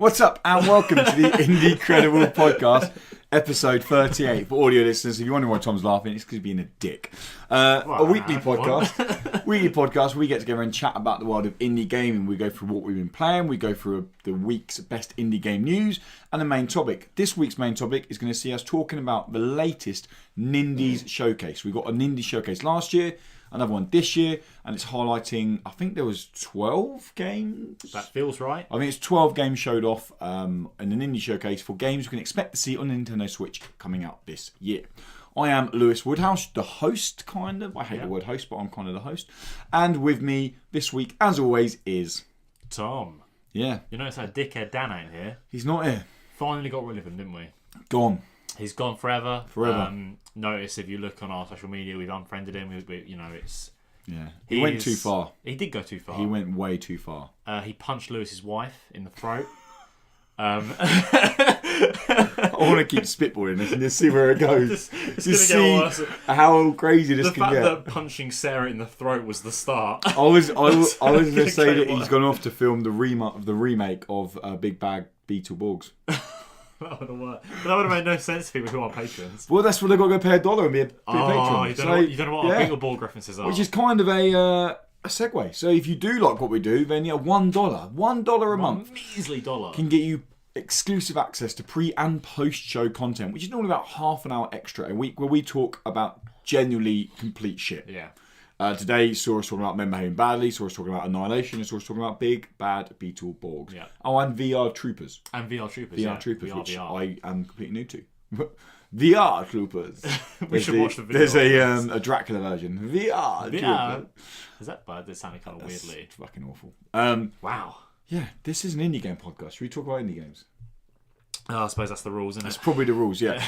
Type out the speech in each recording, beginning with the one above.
What's up, and welcome to the Indie Credible Podcast, episode 38. For audio listeners, if you're wondering why Tom's laughing, it's because he's being a dick. A weekly podcast. Weekly podcast, we get together and chat about the world of indie gaming. We go through what we've been playing, we go through the week's best indie game news, and the main topic. This week's main topic is going to see us talking about the latest Nindies Showcase. We got a Nindies Showcase last year, another one this year, and it's highlighting, I think there was 12 games? That feels right. I think it's 12 games showed off in an indie showcase for games you can expect to see on the Nintendo Switch coming out this year. I am Lewis Woodhouse, the host, kind of. I hate the word host, but I'm kind of the host. And with me this week, as always, is... Tom. Yeah. You notice how dickhead Dan ain't here? He's not here. Finally got rid of him, didn't we? Gone. He's gone forever. Forever. Notice if you look on our social media, we've unfriended him. It's... Yeah. He went too far. He did go too far. He went way too far. He punched Lewis's wife in the throat. I want to keep spitballing this and just see where it goes. It's just going see to get worse. how crazy this The can fact get. that punching Sarah in the throat was the start. I was going to say that Okay, he's gone off to film the remake of Big Bag Beetleborgs. That would have worked. But that would have made no sense to people who aren't patrons. Well, that's what they've got to go pay $1 and be a patron. You don't know what our Beetleborg references are. Which is kind of a segue. So if you do like what we do, then $1 a month measly dollar can get you exclusive access to pre and post show content, which is normally about half an hour extra a week, where we talk about genuinely complete shit. Yeah. Today, you saw us talking about Men Behaving Badly, saw us talking about Annihilation, and saw us talking about Big Bad Beetleborgs. Yeah. Oh, and VR Troopers. And VR Troopers. VR Troopers, which VR. I am completely new to. VR Troopers. We should watch the video. There's a Dracula version. VR Troopers. Is that bad? That sounded kind of weirdly. It's fucking awful. Wow. Yeah, this is an indie game podcast. Should we talk about indie games? Oh, I suppose that's the rules, isn't That's it? probably the rules, yeah.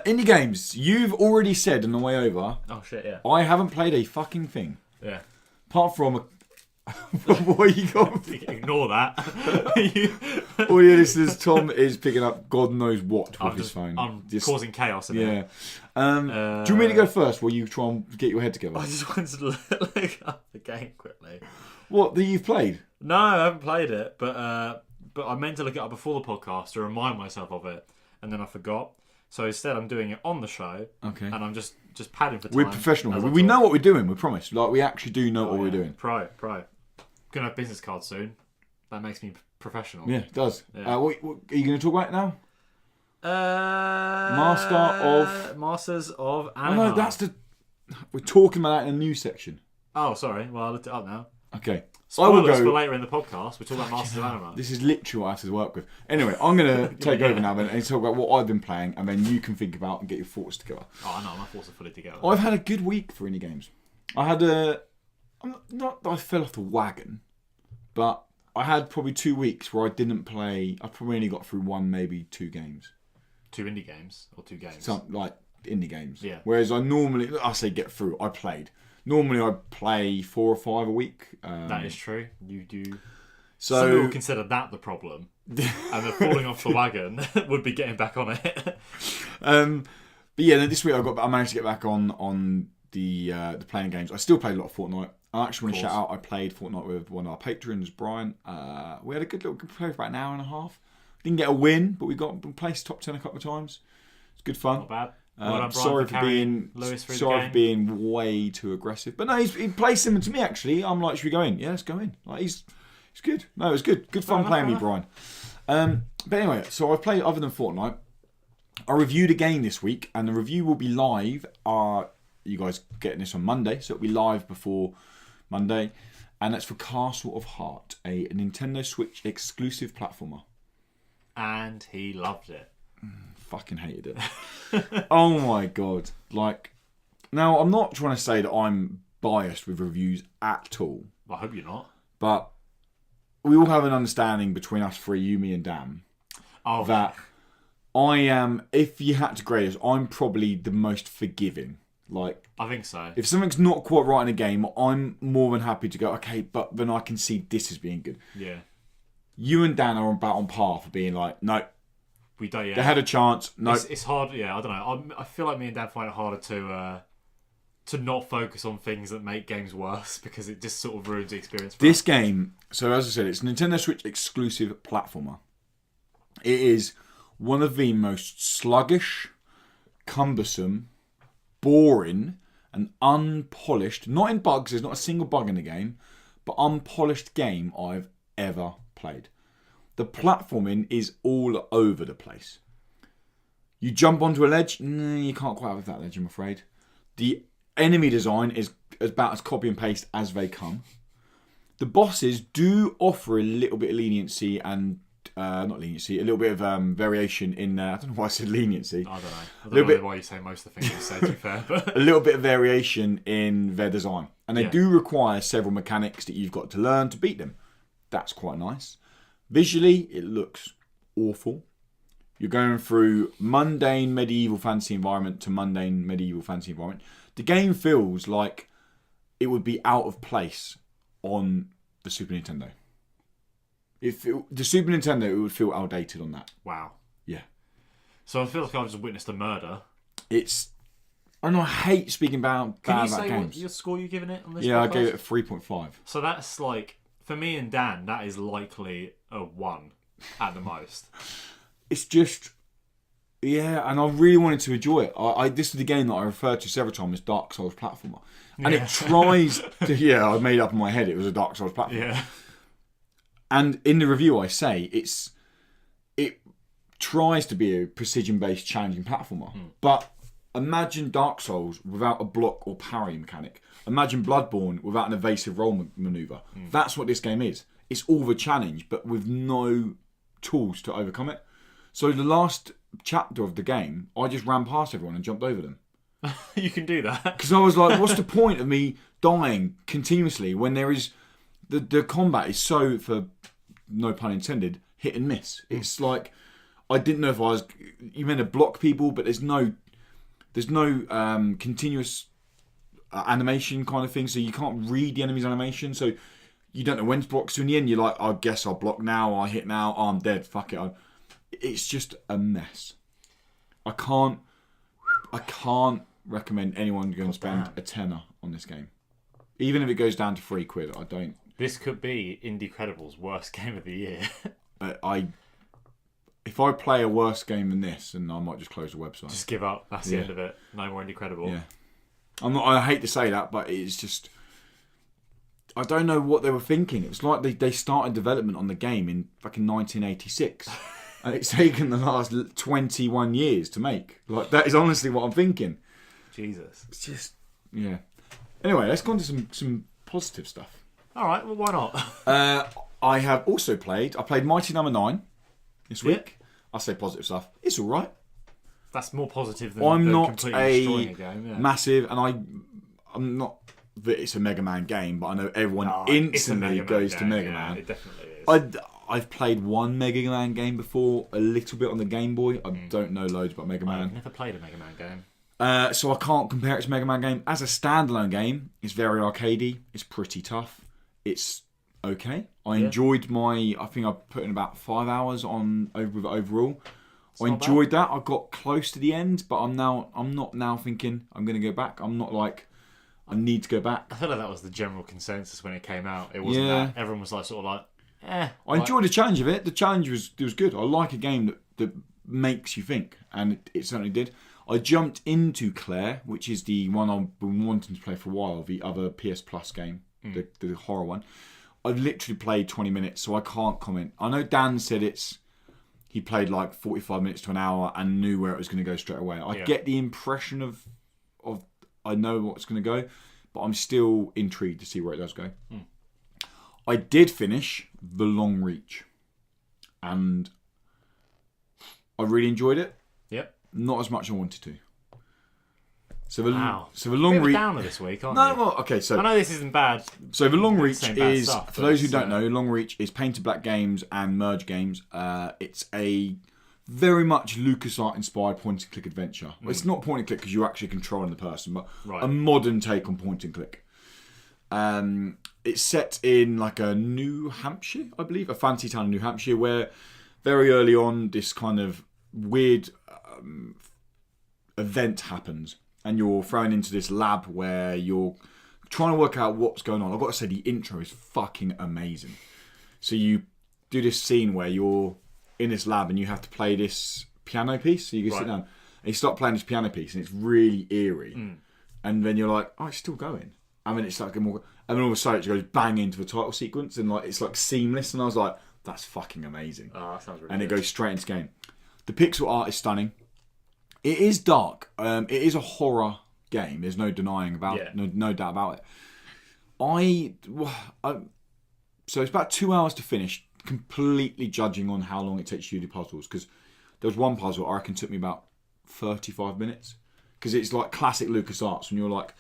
Indie games. You've already said on the way over, Oh, shit, yeah. I haven't played a fucking thing. Yeah. Apart from what you got? Ignore that. Audio listeners, Tom is picking up God knows what with his phone. I'm causing chaos in it. Yeah. Do you want me to go first while you try and get your head together? I just wanted to look up the game quickly. What, that you've played? No, I haven't played it, but I meant to look it up before the podcast to remind myself of it, and then I forgot. So instead, I'm doing it on the show. Okay. And I'm just padding for time. We're professional. We know what we're doing. We promise. Like, we actually do know what we're doing. Pro. Gonna have business cards soon. That makes me professional. Yeah, it does. Yeah. What are you going to talk about it now? Masters of Anima. Oh, no, that's the... We're talking about that in a news section. Oh, sorry. Well, I looked it up now. Okay. Spoilers for later in the podcast. We're talking about Masters of Anima. This is literally what I have to work with. Anyway, I'm going to take over now and talk about what I've been playing, and then you can think about and get your thoughts together. Oh, no, my thoughts are fully together. I've had a good week for indie games. I had not that I fell off the wagon, but I had probably 2 weeks where I didn't play. I probably only got through one, maybe 2 games. 2 indie games or 2 games? Like indie games. Yeah. Whereas I say get through. I played. Normally I play 4 or 5 a week. That is true. You do. So some people consider that the problem, and the falling off the wagon would be getting back on it. But yeah, this week I managed to get back on the playing games. I still played a lot of Fortnite. I actually want to shout out, I played Fortnite with one of our patrons, Brian. We had a good play for about an hour and a half. Didn't get a win, but we placed top 10 a couple of times. It's good fun. Not bad. Sorry for being way too aggressive. But no, he plays similar to me, actually. I'm like, should we go in? Yeah, let's go in. Like, he's good. No, it was good. Good fun playing with Brian. But anyway, so I've played other than Fortnite. I reviewed a game this week, and the review will be live. You guys getting this on Monday, so it'll be live before Monday, and that's for Castle of Heart, a Nintendo Switch exclusive platformer. And he loved it. Fucking hated it. Oh my god! Like, now I'm not trying to say that I'm biased with reviews at all. I hope you're not. But we all have an understanding between us three, you, me, and Dan, that I am. If you had to grade us, I'm probably the most forgiving. Like, I think so. If something's not quite right in a game, I'm more than happy to go, okay, but then I can see this as being good. Yeah. You and Dan are about on par for being like, no. We don't, yeah. They had a chance. No. It's hard, yeah, I don't know. I feel like me and Dan find it harder to not focus on things that make games worse because it just sort of ruins the experience for this us. Game, so as I said, it's a Nintendo Switch exclusive platformer. It is one of the most sluggish, cumbersome, boring, and unpolished, not in bugs, there's not a single bug in the game, but unpolished game I've ever played. The platforming is all over the place. You jump onto a ledge, you can't quite have that ledge, I'm afraid. The enemy design is about as copy and paste as they come. The bosses do offer a little bit of leniency and a little bit of variation in. I don't know why I said leniency. I don't know why you say most of the things you say, to be fair. But a little bit of variation in their design. And they do require several mechanics that you've got to learn to beat them. That's quite nice. Visually, it looks awful. You're going through mundane medieval fantasy environment to mundane medieval fantasy environment. The game feels like it would be out of place on the Super Nintendo. The Super Nintendo, it would feel outdated on that. Wow. Yeah. So I feel like I've just witnessed a murder. I hate speaking about Can you about say games. what your score you're giving it on this? Yeah, podcast? I gave it a 3.5. So that's like, for me and Dan, that is likely a 1 at the most. It's just, yeah, and I really wanted to enjoy it. This is the game that I referred to several times as Dark Souls platformer. And it tries to, I made up in my head it was a Dark Souls platformer. Yeah. And in the review I say, it tries to be a precision-based challenging platformer. But imagine Dark Souls without a block or parry mechanic. Imagine Bloodborne without an evasive roll maneuver. That's what this game is. It's all the challenge, but with no tools to overcome it. So the last chapter of the game, I just ran past everyone and jumped over them. You can do that. Because I was like, what's the point of me dying continuously when there is... The combat is so, for no pun intended, hit and miss. It's like, I didn't know if I was... You meant to block people, but there's no continuous animation kind of thing, so you can't read the enemy's animation, so you don't know when to block. So in the end, you're like, I guess I'll block now, I hit now, I'm dead, fuck it. It's just a mess. I can't recommend anyone go and spend a tenner on this game. Even if it goes down to £3, I don't... This could be Indie Credible's worst game of the year. If I play a worse game than this, then I might just close the website. Just give up. That's the end of it. No more Indie Credible. Yeah. I hate to say that, but it's just... I don't know what they were thinking. It's like they started development on the game in fucking 1986. And it's taken the last 21 years to make. Like, that is honestly what I'm thinking. Jesus. It's just... Yeah. Anyway, let's go on to some positive stuff. All right, well, why not? I have also played Mighty Number 9 this week. I say positive stuff. It's all right. That's more positive than I'm not completely destroying a game. Yeah. Massive, and I'm not that it's a Mega Man game, but I know everyone instantly goes to Mega Man. It definitely is. I've played one Mega Man game before, a little bit on the Game Boy. I don't know loads about Mega Man. I've never played a Mega Man game. So I can't compare it to Mega Man game. As a standalone game, it's very arcadey. It's pretty tough. It's okay. I enjoyed I think I put in about 5 hours on overall. I enjoyed that. I got close to the end, but I'm not now thinking I'm going to go back. I'm not like I need to go back. I feel like that was the general consensus when it came out. It wasn't that everyone was like sort of like, I enjoyed the challenge of it. The challenge was good. I like a game that makes you think, and it certainly did. I jumped into Claire, which is the one I've been wanting to play for a while, the other PS Plus game, the horror one. I've literally played 20 minutes, so I can't comment. I know Dan said he played like 45 minutes to an hour and knew where it was going to go straight away. I get the impression of I know what's going to go, but I'm still intrigued to see where it does go. I did finish The Long Reach, and I really enjoyed it. Yep. Not as much as I wanted to. So the Long Long Reach downer this week, aren't you? well, okay. So I know this isn't bad. So the Long Reach is, stuff, for those who don't know, Long Reach is Painted Black Games and Merge Games. It's a very much LucasArts inspired point and click adventure. Well, it's not point and click because you're actually controlling the person, but a modern take on point and click. It's set in like a New Hampshire, I believe, a fancy town in New Hampshire, where very early on this kind of weird event happens, and you're thrown into this lab where you're trying to work out what's going on. I've got to say, the intro is fucking amazing. So you do this scene where you're in this lab and you have to play this piano piece. So you can sit down and you start playing this piano piece and it's really eerie. And then you're like, oh, it's still going. I mean, it's like more, and then all of a sudden it goes bang into the title sequence and like it's like seamless. And I was like, that's fucking amazing. Oh, that sounds really and good. It goes straight into game. The pixel art is stunning. It is dark. It is a horror game. There's no denying about it. No doubt about it. So it's about 2 hours to finish, completely judging on how long it takes you to do puzzles. Because there was one puzzle I reckon took me about 35 minutes. Because it's like classic LucasArts when you're like,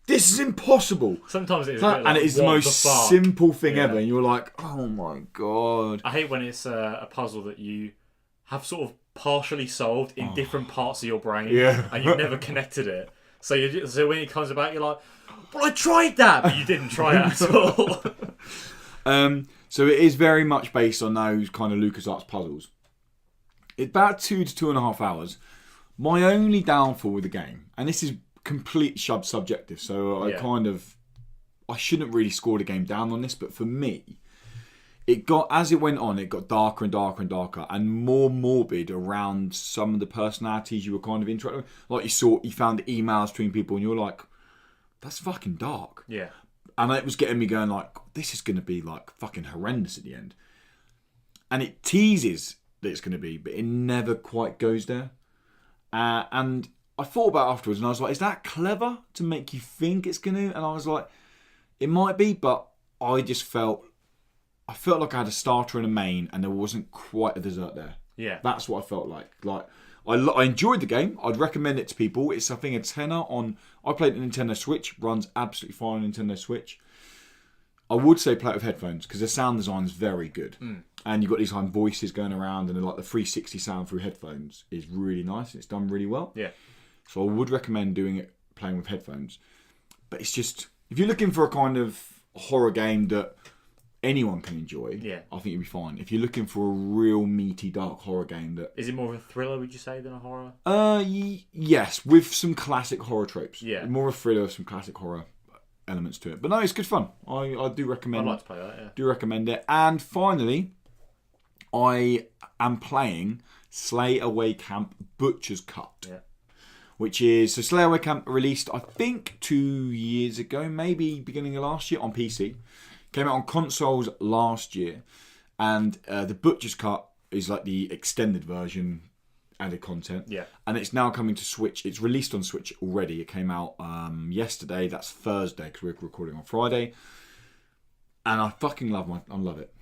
this is impossible. Sometimes it is and it is the most simple thing ever. And you're like, oh my God. I hate when it's a puzzle that you have sort of partially solved in different parts of your brain. Yeah. And you've never connected it. So when it comes about, you're like, well, I tried that, but you didn't try it at all. So it is very much based on those kind of LucasArts puzzles. It's about 2 to 2.5 hours. My only downfall with the game, and this is complete subjective, so I shouldn't really score the game down on this, but for me, as it went on, it got darker and darker and darker and more morbid around some of the personalities you were kind of interacting with. Like you found emails between people and you're like, that's fucking dark. Yeah. And it was getting me going like, this is going to be like fucking horrendous at the end. And it teases that it's going to be, but it never quite goes there. And I thought about it afterwards and I was like, is that clever to make you think it's going to? And I was like, it might be, but I felt like I had a starter and a main and there wasn't quite a dessert there. Yeah. That's what I felt like. Like, I enjoyed the game. I'd recommend it to people. It's, I think, a tenner on... I played it on Nintendo Switch. Runs absolutely fine on Nintendo Switch. I would say play it with headphones because the sound design is very good. And you've got these kind of voices going around and like the 360 sound through headphones is really nice. It's done really well. Yeah. So I would recommend playing with headphones. But it's just... If you're looking for a kind of horror game that anyone can enjoy, I think you'll be fine. If you're looking for a real meaty, dark horror game that... Is it more of a thriller, would you say, than a horror? Yes, with some classic horror tropes. Yeah. More of a thriller with some classic horror elements to it. But no, it's good fun. I do recommend it. I'd like to play that, yeah. Do recommend it. And finally, I am playing Slay Away Camp Butcher's Cut. Yeah. Which is... So Slay Away Camp released, I think, 2 years ago, maybe beginning of last year on PC. Came out on consoles last year. And the Butcher's Cut is like the extended version, added content. Yeah. And it's now coming to Switch. It's released on Switch already. It came out yesterday. That's Thursday because we're recording on Friday. And I fucking love it.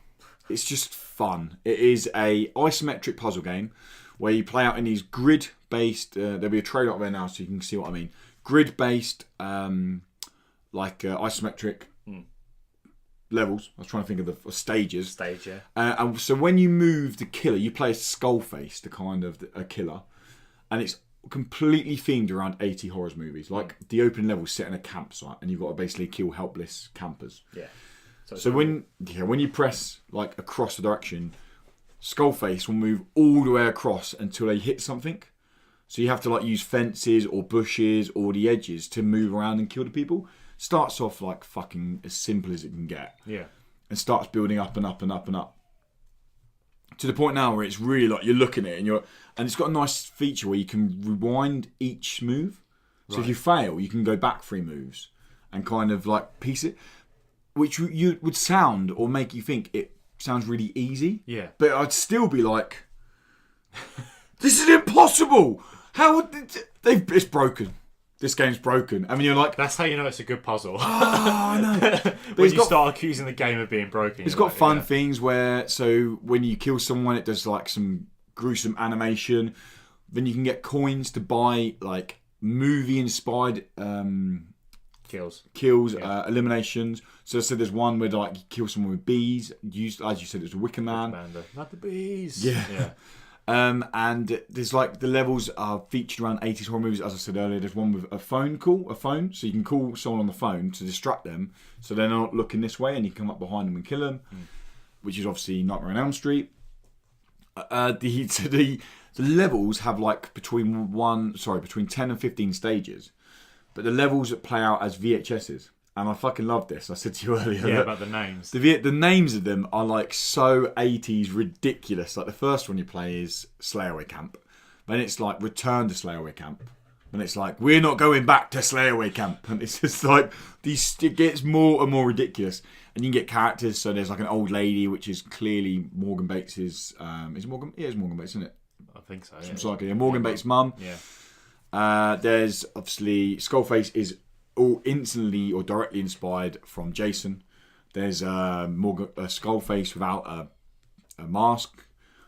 It's just fun. It is a isometric puzzle game where you play out in these grid-based... there'll be a trailer up there now so you can see what I mean. Grid-based, isometric... levels. I was trying to think of the stages. Stage, yeah. And so when you move the killer, you play a Skullface, the kind of a killer, and it's completely themed around 80 horror movies. Like the opening level set in a campsite, and you've got to basically kill helpless campers. Yeah. So when you press like across the direction, Skullface will move all the way across until they hit something. So you have to like use fences or bushes or the edges to move around and kill the people. Starts off like fucking as simple as it can get. Yeah. And starts building up and up and up and up. To the point now where it's really like you're looking at it and it's got a nice feature where you can rewind each move. So if you fail, you can go back 3 moves and kind of like piece it. Which you would sound or make you think it sounds really easy. Yeah. But I'd still be like, this is impossible. How would it's broken. This game's broken. I mean, you're like... That's how you know it's a good puzzle. I know. When you start accusing the game of being broken. It's got fun things where... So, when you kill someone, it does like some gruesome animation. Then you can get coins to buy like movie-inspired... Kills, eliminations. So there's one where like you kill someone with bees. As you said, it's a Wicker Man. Not the bees. Yeah. And there's like the levels are featured around 80s horror movies. As I said earlier, there's one with a phone, so you can call someone on the phone to distract them, so they're not looking this way, and you come up behind them and kill them, which is obviously Nightmare on Elm Street. The levels have like between 10 and 15 stages, but the levels that play out as VHSs, and I fucking love this. I said to you earlier. Yeah, about the names. The names of them are like so 80s ridiculous. Like the first one you play is Slayaway Camp. Then it's like Return to Slayaway Camp. And it's like, we're not going back to Slayaway Camp. And it's just like, it gets more and more ridiculous. And you can get characters. So there's like an old lady, which is clearly Morgan Bates's... is Morgan? Yeah, it's Morgan Bates, isn't it? I think so, Yeah. Morgan Bates' mum. Yeah. There's obviously... Skullface is all instantly or directly inspired from Jason. There's Skullface without a mask.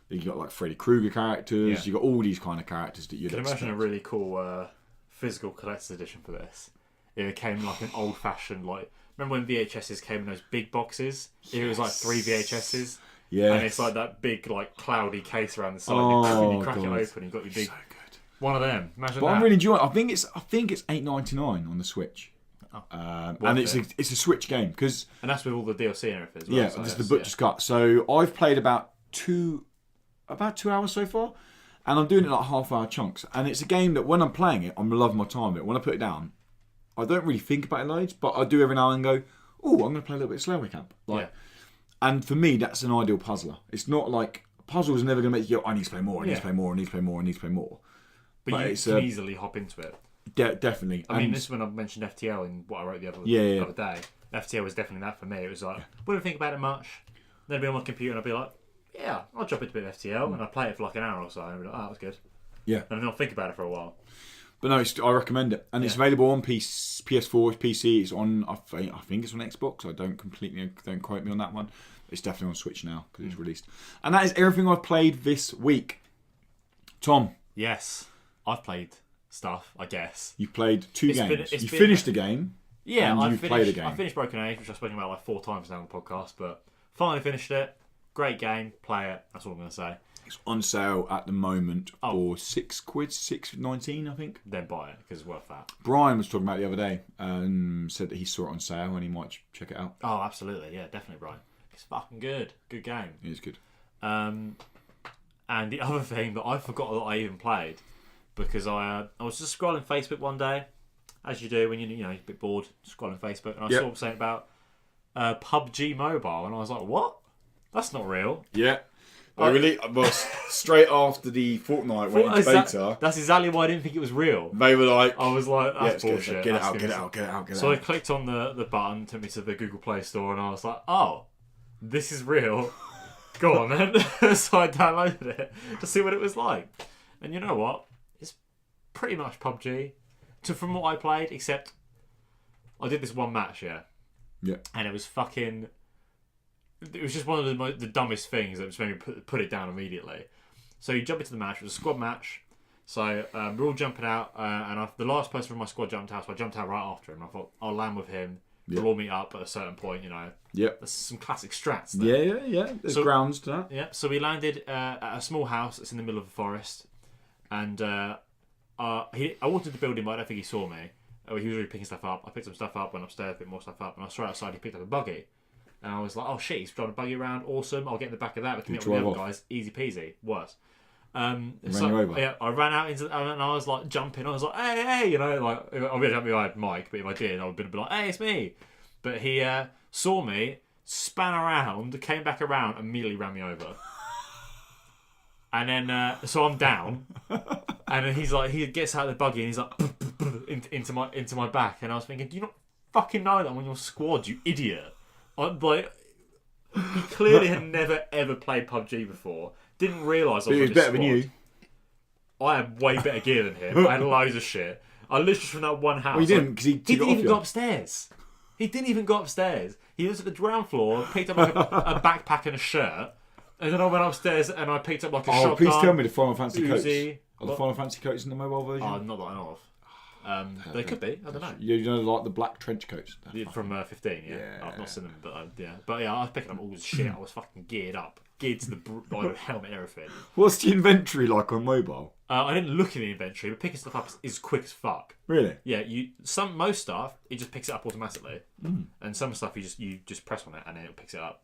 You got like Freddy Krueger characters. You got all these kind of characters that you'd expect. Imagine a really cool physical collector's edition for this. It came like an old-fashioned like. Remember when VHSs came in those big boxes? It was like 3 VHSs. Yeah. And it's like that big like cloudy case around the side. You crack it open. You got your big. So good. One of them. Imagine that. I'm really enjoying it. I think it's $8.99 on the Switch. And it's a Switch game because. And that's with all the DLC and everything as well. Yeah, so this is the Butcher's Cut. So I've played about 2 hours so far, and I'm doing it like half-hour chunks. And it's a game that when I'm playing it, I'm loving my time with it. When I put it down, I don't really think about it loads, but I do every now and then go, "Oh, I'm going to play a little bit of Slayaway Camp." And for me, that's an ideal puzzler. It's not like puzzle is never going to make you go, "I need to play more. I need to play more. I need to play more. I need to play more." But you can easily hop into it. Definitely. I mean, this is when I mentioned FTL in what I wrote the other day. FTL was definitely that for me. It was like, wouldn't think about it much. Then I'd be on my computer and I'd be like, yeah, I'll drop into a bit of FTL and I'll play it for like an hour or so and I'll be like, oh, that was good. Yeah. And then I'll think about it for a while. But no, I recommend it. And it's available on PS4, PC. It's on, I think it's on Xbox. I don't quote me on that one. It's definitely on Switch now because it's released. And that is everything I've played this week. Tom. Yes. I've played stuff, I guess. You've played 2 games. You finished a game. Yeah, and played a game. I finished Broken Age, which I've spoken about like 4 times now on the podcast, but finally finished it. Great game. Play it. That's all I'm going to say. It's on sale at the moment for £6, $6.19, I think. Then buy it because it's worth that. Brian was talking about it the other day and said that he saw it on sale and he might check it out. Oh, absolutely. Yeah, definitely, Brian. It's fucking good. Good game. It is good. And the other thing that I forgot that I even played because I was just scrolling Facebook one day, as you do when you're a bit bored, scrolling Facebook, and I saw something about PUBG Mobile, and I was like, what? That's not real. Yeah. Straight after the Fortnite went into beta. That's exactly why I didn't think it was real. They were like... I was like, that's bullshit. Get it out. So I clicked on the button, took me to the Google Play Store, and I was like, oh, this is real. Go on, then. So I downloaded it to see what it was like. And you know what? It's pretty much PUBG. From what I played, except I did this one match, yeah. And it was fucking... It was just one of the dumbest things that just made me put it down immediately. So you jump into the match. It was a squad match. So we're all jumping out, and the last person from my squad jumped out, so I jumped out right after him. I thought, I'll land with him. We'll all meet up at a certain point, There's some classic strats there. Yeah. There's grounds to that. Yeah, so we landed at a small house that's in the middle of the forest. And I walked into the building, but I don't think he saw me. He was already picking stuff up. I picked some stuff up, went upstairs, picked more stuff up, and I was straight outside. He picked up a buggy. And I was like, oh shit, he's driving a buggy around, awesome. I'll get in the back of that. We can meet up with the other guys. Easy peasy. Worse. Ran you over. Yeah, I ran out into, and I was like jumping. I was like, hey, like, obviously I had Mike, but if I did, I would have been like, hey, it's me. But he saw me, span around, came back around, immediately ran me over. And then, so I'm down, and then he gets out of the buggy and he's like, into my back, and I was thinking, do you not fucking know that I'm on your squad, you idiot? I'm like, he clearly had never ever played PUBG before. Didn't realise I was on his better squad. than you. I had way better gear than him. I had loads of shit. I literally from that one house. Well, he didn't because he didn't even go upstairs. He didn't even go upstairs. He was at the ground floor, picked up like a backpack and a shirt, and then I went upstairs and I picked up like a shotgun. Oh, please tell me the Final Fantasy coats. Are the What? Final Fantasy coats in the mobile version? Oh, not that I know of. They could be. I don't know. You know, like the black trench coats from 15. Yeah, I've not seen them, but yeah. But yeah, I was picking up all this shit. I was fucking geared to the helmet, and everything. What's the inventory like on mobile? I didn't look in the inventory, but picking stuff up is quick as fuck. Really? Yeah. Most stuff it just picks it up automatically, and some stuff you just press on it and then it picks it up.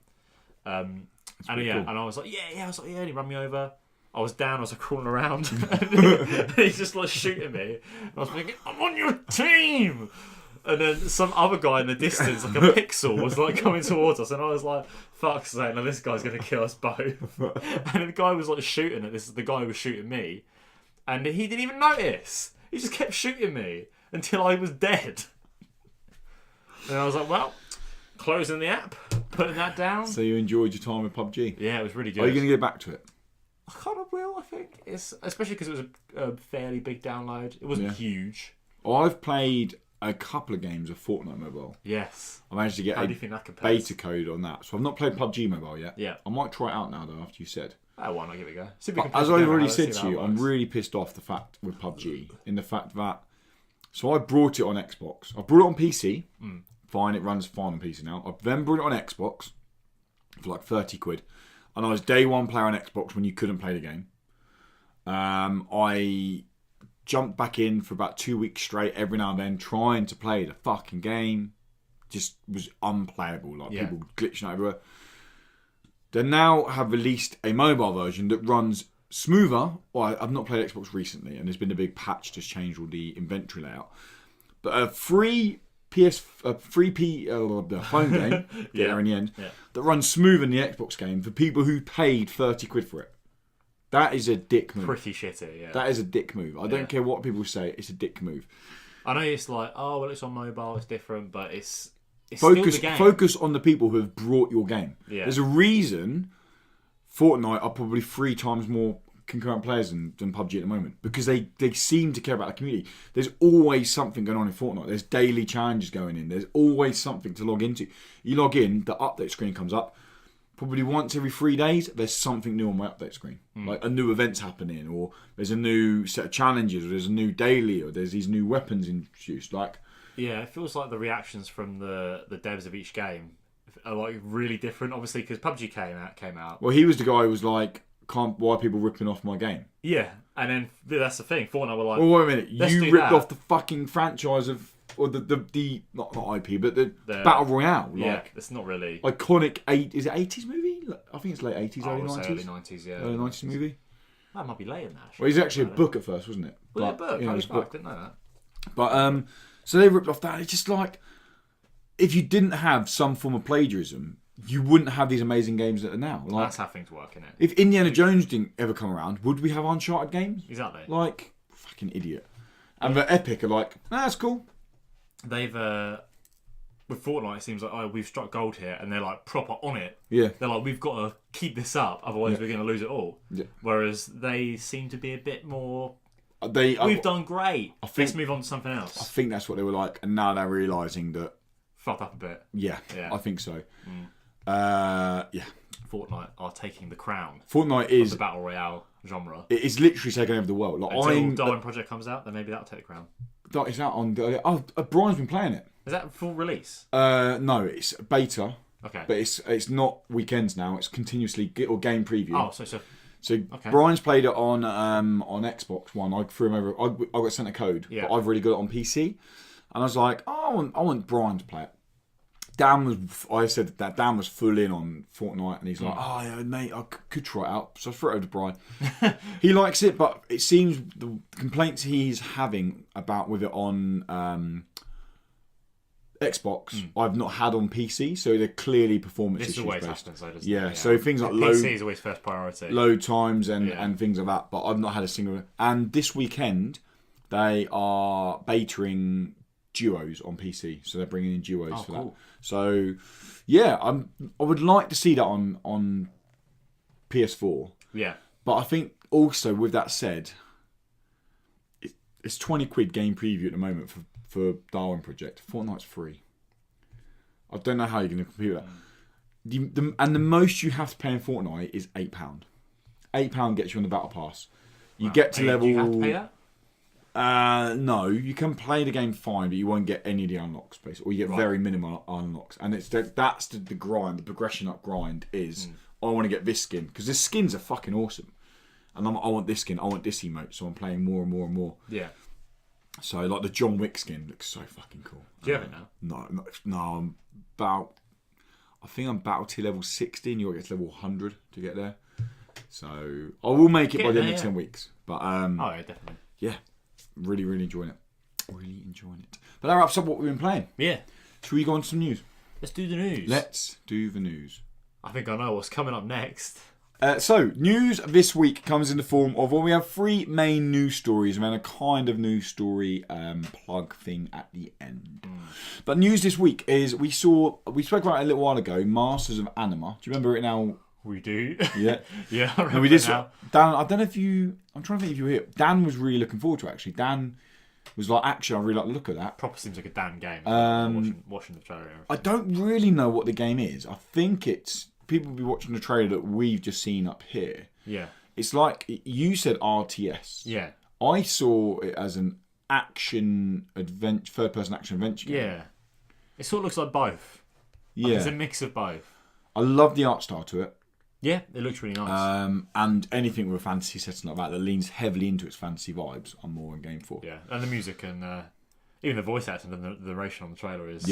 And cool. And I was like, yeah. I was like, yeah. And he ran me over. I was down, I was like crawling around, and he's just like shooting me. And I was thinking, I'm on your team! And then some other guy in the distance, like a pixel, was like coming towards us, and I was like, "Fuck's sake! Now this guy's gonna kill us both." And then the guy was like shooting at this. The guy who was shooting me, and he didn't even notice. He just kept shooting me until I was dead. And I was like, "Well, closing the app, putting that down." So you enjoyed your time with PUBG? Yeah, it was really good. Are you going to get back to it? I kind of will. I think it's especially because it was a fairly big download. It wasn't huge. I've played a couple of games of Fortnite Mobile. Yes. I managed to get How a do you think that compares? beta code on that. So I've not played PUBG Mobile yet. Yeah. I might try it out now, though, after you said. Oh, why not give it a go? But as I've already said to you, I'm really pissed off the fact with PUBG, in the fact that... So I brought it on Xbox. I brought it on PC. Fine, it runs fine on PC now. I then brought it on Xbox for like 30 quid. And I was day one player on Xbox when you couldn't play the game. I jumped back in for about 2 weeks straight every now and then trying to play the fucking game. Just was unplayable. Like people glitching out everywhere. They now have released a mobile version that runs smoother. Well, I've not played Xbox recently, and there's been a big patch to change all the inventory layout. But a free the phone game, there in the end, that runs smooth in the Xbox game for people who paid 30 quid for it. That is a dick move. Pretty shitty, yeah. That is a dick move. I don't care what people say, it's a dick move. I know it's like, oh, well, it's on mobile, it's different, but it's still the game. Focus on the people who have brought your game. Yeah. There's a reason Fortnite are probably 3 times more concurrent players than PUBG at the moment, because they seem to care about the community. There's always something going on in Fortnite. There's daily challenges going in. There's always something to log into. You log in, the update screen comes up. Probably once every 3 days, there's something new on my update screen. Like a new event's happening, or there's a new set of challenges, or there's a new daily, or there's these new weapons introduced. Like, yeah, it feels like the reactions from the devs of each game are like really different. Obviously, because PUBG came out. Well, he was the guy who was like, why are people ripping off my game? Yeah, and then that's the thing. Fortnite were like, well, wait a minute, you ripped off the fucking franchise of, or the not IP, but the Battle Royale. Like, yeah, it's not really iconic. Is it 80s movie? I think it's late 80s, early 90s. Early 90s, yeah. Early 90s movie. That might be late in that. Well, he's actually a book at first, wasn't it? Was it a book? It was a book. Didn't know that. But so they ripped off that. It's just like, if you didn't have some form of plagiarism, you wouldn't have these amazing games that are now. Like, that's how things work, isn't it? If Indiana Jones didn't ever come around, would we have Uncharted games? Exactly. Like, fucking idiot. And the Epic are like, that's cool. They've with Fortnite, it seems like, oh, we've struck gold here, and they're like proper on it. Yeah. They're like, we've got to keep this up, otherwise we're going to lose it all. Yeah. Whereas they seem to be a bit more. We've done great. Let's move on to something else. I think that's what they were like, and now they're realising that. Fucked up a bit. Yeah, I think so. Yeah. Fortnite are taking the crown. Fortnite is the battle royale genre. It is literally taking over the world. Like, until Darwin Project comes out, then maybe that'll take the crown. It's out on. Brian's been playing it. Is that full release? No, it's beta. Okay. But it's not weekends now. It's continuously game preview. Oh, so okay. Brian's played it on Xbox One. I threw him over. I got sent a code. Yeah. But I've already got it on PC, and I was like, oh, I want Brian to play it. I said that Dan was full in on Fortnite, and he's like, oh yeah, mate, I could try it out. So I threw it over to Brian. He likes it, but it seems the complaints he's having with it on Xbox, I've not had on PC, so they're clearly performance issues. This always happens, though, doesn't it? Yeah, so things like PC is always first priority. Load times and things like that, but I've not had a single. And this weekend, they are betaing duos on PC, so they're bringing in duos for that. So, yeah, I would like to see that on PS4. Yeah, but I think also with that said, it's 20 quid game preview at the moment for Darwin Project. Fortnite's free. I don't know how you're going to compete with that. And the most you have to pay in Fortnite is £8. £8 gets you on the Battle Pass. You get to level. Do you have to pay that? No, you can play the game fine, but you won't get any of the unlocks, basically, or you get very minimal unlocks. And that's the grind. The progression up grind is I want to get this skin because the skins are fucking awesome, and I want this skin. I want this emote, so I'm playing more and more and more. Yeah. So like the John Wick skin looks so fucking cool. Do you have it now? No. I think I'm battle to level 60, and you'll get to level 100 to get there. So I will make it by the end of 10 weeks. But oh yeah, definitely. Yeah. Really, really enjoying it. Really enjoying it. But that wraps up what we've been playing. Yeah. Should we go on to some news? Let's do the news. Let's do the news. I think I know what's coming up next. So, news this week comes in the form of, well, we have 3 main news stories and then a kind of news story plug thing at the end. But news this week is we spoke about it a little while ago, Masters of Anima. Do you remember it now? We do. Yeah. Yeah, I remember we did. now. Dan, I don't know if you... I'm trying to think if you were here. Dan was really looking forward to it, actually. Dan was like, actually, I really like the look of that. Proper seems like a damn game. Watching the trailer. I don't really know what the game is. I think it's... People will be watching the trailer that we've just seen up here. Yeah. It's like, you said RTS. Yeah. I saw it as an third-person action adventure game. Yeah. It sort of looks like both. Yeah. Like it's a mix of both. I love the art style to it. Yeah, it looks really nice. And anything with a fantasy setting like that leans heavily into its fantasy vibes, I'm more in game for. Yeah, and the music and even the voice acting and the narration on the trailer is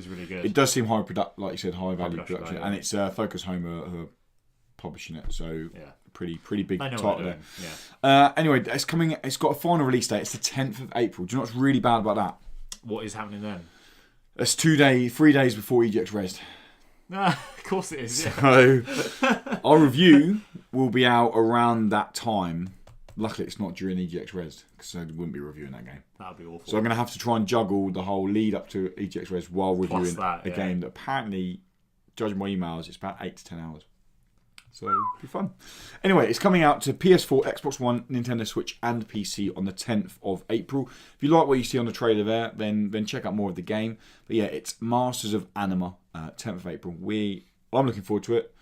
really good. It does seem high like you said, high value production, value. and it's Focus Home who are publishing it, so pretty big title there. Yeah. Anyway, it's coming. It's got a final release date. It's the 10th of April. Do you know what's really bad about that? What is happening then? It's 3 days before EGX Res. Of course it is. Yeah. So our review will be out around that time. Luckily, it's not during EGX Res, because I wouldn't be reviewing that game. That'd be awful. So I'm going to have to try and juggle the whole lead up to EGX Res while reviewing a game that apparently, judging by emails, it's about 8 to 10 hours. So it'll be fun. Anyway, it's coming out to PS4, Xbox One, Nintendo Switch, and PC on the 10th of April. If you like what you see on the trailer there, then check out more of the game. But yeah, it's Masters of Anima, 10th of April. I'm looking forward to it.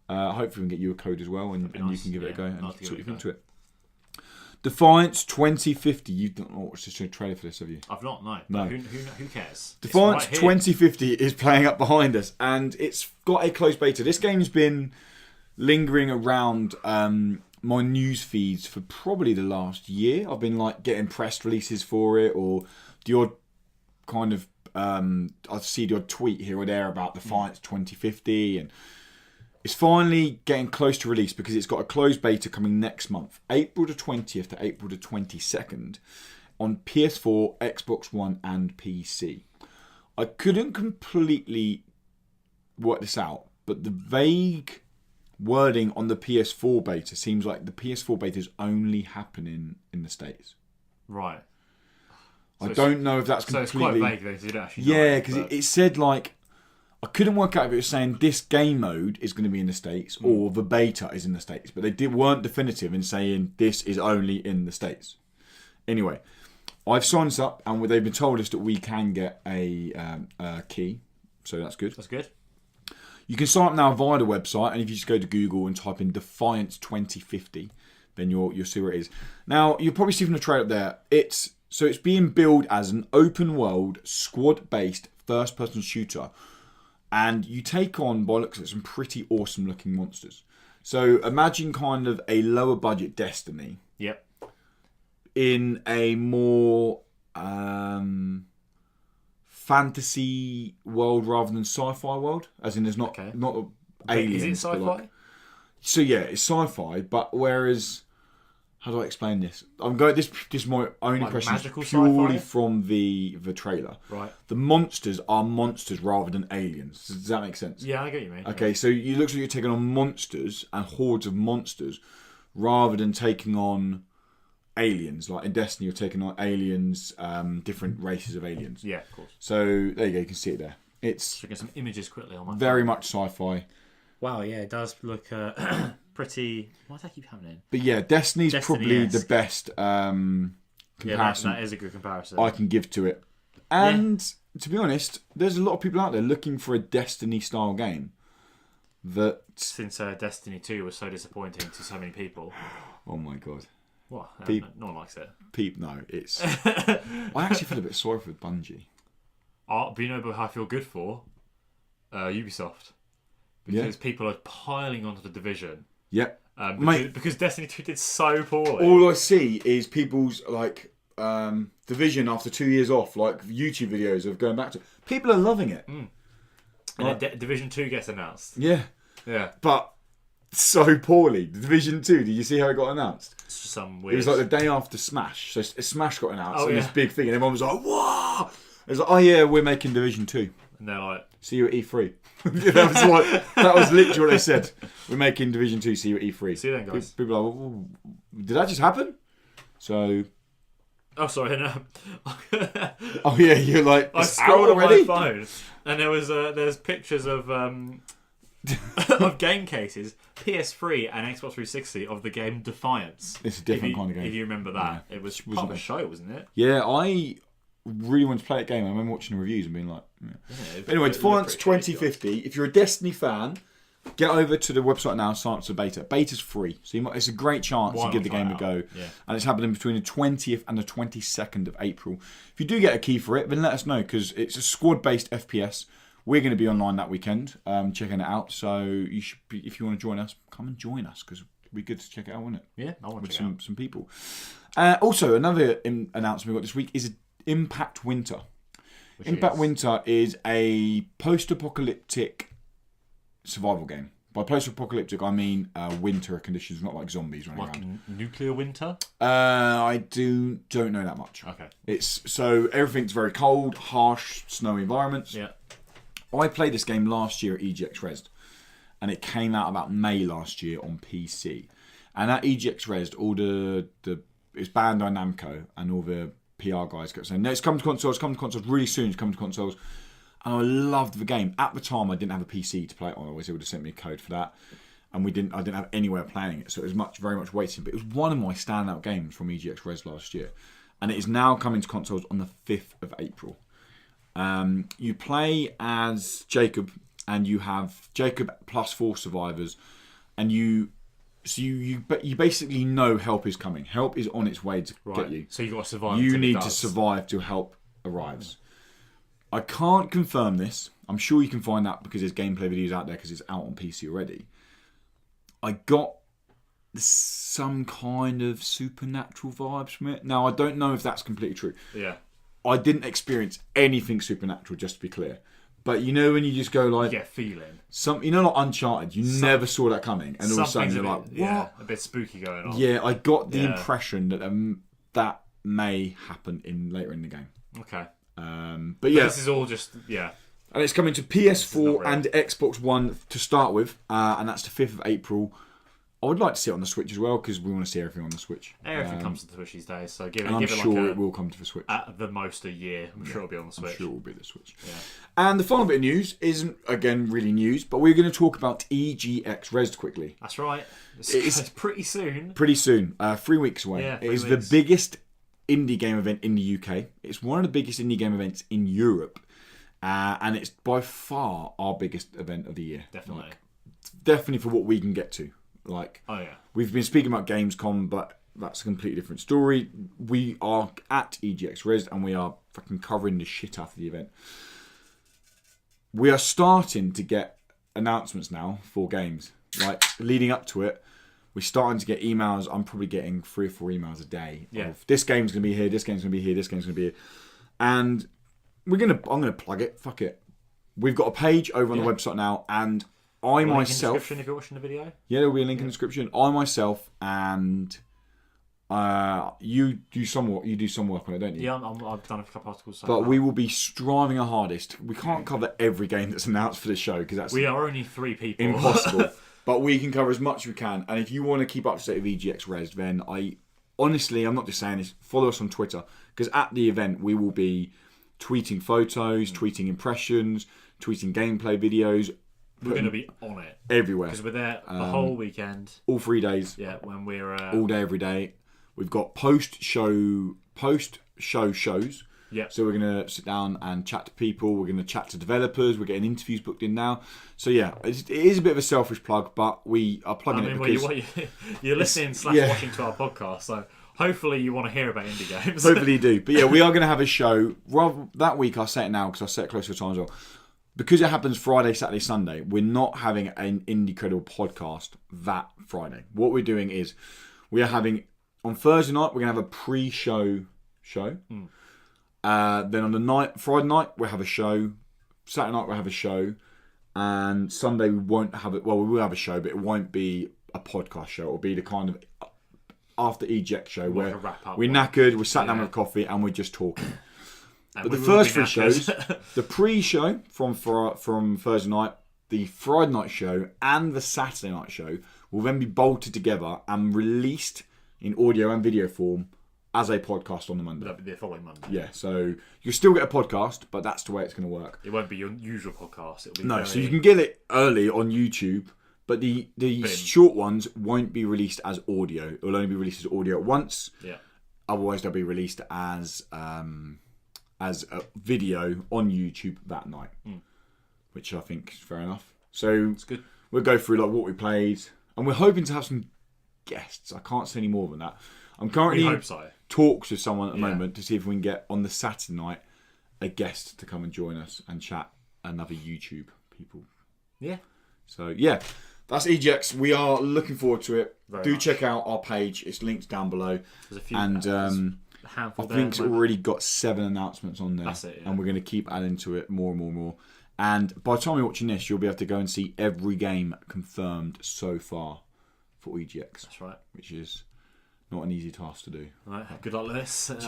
Hopefully we can get you a code as well, and you can give it a go and see what you think to it. Defiance 2050. You've not watched this trailer for this, have you? I've not, no. But who cares? Defiance 2050 is playing up behind us, and it's got a closed beta. This game's been lingering around my news feeds for probably the last year. I've been like getting press releases for it, or the odd kind of I see the odd tweet here or there about Defiance 2050, and it's finally getting close to release because it's got a closed beta coming next month, April the 20th to April the 22nd, on PS4, Xbox One, and PC. I couldn't completely work this out, but the vague wording on the PS4 beta seems like the PS4 beta is only happening in the States. Right. I don't know if that's completely... So it's quite vague, though, you don't actually know. Yeah, because it said like... I couldn't work out if it was saying this game mode is going to be in the States or the beta is in the States. But they weren't definitive in saying this is only in the States. Anyway, I've signed us up and they've been told us that we can get a key. So that's good. That's good. You can sign up now via the website, and if you just go to Google and type in Defiance 2050, then you'll see where it is. Now, you'll probably see from the trailer up there, it's being billed as an open world, squad-based, first-person shooter. And you take on, by looks of it, some pretty awesome looking monsters. So imagine kind of a lower budget Destiny. Yep. In a more fantasy world rather than sci-fi world. As in there's not aliens. Is it sci-fi? Like, so yeah, it's sci-fi, but whereas... How do I explain this? I'm going. This is my own impression purely from the trailer. Right. The monsters are monsters rather than aliens. Does that make sense? Yeah, I get you, mate. Okay, so it looks like you're taking on monsters and hordes of monsters rather than taking on aliens. Like in Destiny, you're taking on aliens, different races of aliens. Yeah, of course. So there you go. You can see it there. It's get some images quickly on my very phone. much sci-fi. Wow, yeah, it does look pretty... Why does that keep happening? But yeah, Destiny's probably the best comparison. Yeah, that is a good comparison. I can give to it. And to be honest, there's a lot of people out there looking for a Destiny-style game that... Since Destiny 2 was so disappointing to so many people. Oh my god. What? No one likes it. No, it's... I actually feel a bit sorry for Bungie. But you know how I feel good for? Ubisoft. Because people are piling onto the Division. Yep. Because Destiny 2 did so poorly. All I see is people's like Division after 2 years off, like YouTube videos of going back to. People are loving it. And then Division 2 gets announced. Yeah. Yeah. But so poorly. The Division 2, did you see how it got announced? It's just some weird. It was like the day after Smash. So Smash got announced, and yeah. this big thing, and everyone was like, "Whoa!" It was like, "Oh yeah, we're making Division 2. And they're like, See you at E3." that was literally what they said. We're making Division 2. See you at E3. See you then, guys. People are like, well, did that just happen? So. oh, sorry, no. Oh yeah, you're like, I it's scrolled out on already? my phone, and there's pictures of of game cases, PS3 and Xbox 360 of the game Defiance. It's a different kind of game. If you remember that, Yeah. it was part of a show, wasn't it? Yeah, I really wanted to play that game. I remember watching the reviews and being like, yeah. Yeah, Anyway, Defiance 2050. If you're a Destiny fan, get over to the website now and sign up to the beta. Beta's free, so it's a great chance Why to give not the try game it a out? go. Yeah. And it's happening between the 20th and the 22nd of April. If you do get a key for it, then let us know, because it's a squad-based FPS. We're going to be online that weekend, checking it out. So you should be, if you want to join us, come and join us, because it'd be good to check it out, wouldn't it? Yeah, I want to With check it out. some people. Also, another announcement we got this week is Impact Winter. Impact Winter is a post-apocalyptic survival game. By post-apocalyptic, I mean winter conditions, not like zombies running Like around. nuclear winter? I don't know that much. Okay. So everything's very cold, harsh, snowy environments. Yeah. I played this game last year at EGX Res, and it came out about May last year on PC. And at EGX Res, all it's Bandai Namco and all the PR guys kept saying, "No, it's coming to consoles, really soon, it's coming to consoles." And I loved the game. At the time, I didn't have a PC to play it on. Otherwise, they would have sent me a code for that. And I didn't have any way of playing it. So it was very much waiting. But it was one of my standout games from EGX Res last year. And it is now coming to consoles on the 5th of April. You play as Jacob, and you have Jacob plus 4 survivors. And you basically know help is coming. Help is on its way to get you. So you've got to survive. You until it need to does. survive till help arrives. I can't confirm this. I'm sure you can find that because there's gameplay videos out there because it's out on PC already. I got some kind of supernatural vibes from it. Now, I don't know if that's completely true. Yeah. I didn't experience anything supernatural, just to be clear. But you know when you just go like... You get a feeling. Like Uncharted. You never saw that coming. And all of a sudden you're like, what? Yeah, a bit spooky going on. Yeah, I got the impression that that may happen later in the game. Okay. But yeah, This is all just, yeah. and it's coming to PS4 and Xbox One to start with, and that's the 5th of April. I would like to see it on the Switch as well, because we want to see everything on the Switch. Everything comes to the Switch these days, so give And it I'm sure it will come to the Switch. at the most a year. I'm sure it'll be on the Switch. I'm sure it will be the Switch. Yeah. And the final bit of news isn't, again, really news, but we're going to talk about EGX Res quickly. That's right. It's pretty soon. Pretty soon, 3 weeks away. Yeah, it 3 is weeks. the biggest indie game event in the UK. It's one of the biggest indie game events in Europe. And it's by far our biggest event of the year. Definitely. Definitely for what we can get to. Oh, yeah. We've been speaking about Gamescom, but that's a completely different story. We are at EGX Res and we are fucking covering the shit out of the event. We are starting to get announcements now for games. Like, leading up to it, we're starting to get emails. I'm probably getting 3 or 4 emails a day of this game's going to be here, this game's going to be here, this game's going to be here. And I'm going to plug it. Fuck it. We've got a page over on the website now, and I myself... Link in the description if you're watching the video. Yeah, there'll be a link in the description. I myself and you do some work on it, don't you? Yeah, I've done a couple articles. So but we will be striving our hardest. We can't cover every game that's announced for the show because that's we are only 3 people. impossible. But we can cover as much as we can. And if you want to keep up to date with EGX Res, then I'm not just saying this, follow us on Twitter, because at the event we will be tweeting photos, tweeting impressions, tweeting gameplay videos. We're going to be on it everywhere because we're there the whole weekend. All 3 days. Yeah, when we're all day, every day. We've got post-show shows. Yeah. So we're going to sit down and chat to people. We're going to chat to developers. We're getting interviews booked in now. So yeah, it is a bit of a selfish plug, but we are plugging it because... you're listening / watching to our podcast, so hopefully you want to hear about indie games. Hopefully you do. But yeah, we are going to have a show. Rather, that week, I'll say it now because I'll say it closer to time as well. Because it happens Friday, Saturday, Sunday, we're not having an Indie Credible podcast that Friday. What we're doing is we are having... On Thursday night, we're going to have a pre-show show. Then on the Friday night, we'll have a show. Saturday night, we'll have a show. And Sunday we won't have it. Well, we will have a show, but it won't be a podcast show. It'll be the kind of after eject show Like where a wrap-up we're one. knackered, we're sat down with coffee, and we're just talking. And But the we will first be 3 shows, knackered. the pre-show from Thursday night, the Friday night show, and the Saturday night show will then be bolted together and released in audio and video form as a podcast on the Monday. That'll be the following Monday. Yeah, so you'll still get a podcast, but that's the way it's going to work. It won't be your usual podcast. It'll be No, very... so you can get it early on YouTube, but the short ones won't be released as audio. It will only be released as audio at once. Yeah. Otherwise, they'll be released as a video on YouTube that night, which I think is fair enough. So It's good. we'll go through like what we played, and we're hoping to have some guests. I can't say any more than that. I'm We currently hope so. talks with someone at the Yeah. moment to see if we can get on the Saturday night a guest to come and join us and chat another YouTube people. Yeah. So yeah, that's EGX. We are looking forward to it. Very Do much. check out our page. It's linked down below. There's a few. And there's a I handful there think at it's the moment. already got 7 announcements on there. That's it, yeah. And we're going to keep adding to it more and more and more. And by the time you're watching this, you'll be able to go and see every game confirmed so far for EGX, That's right. which is not an easy task to do. Right. Good luck, Lewis. Cheers,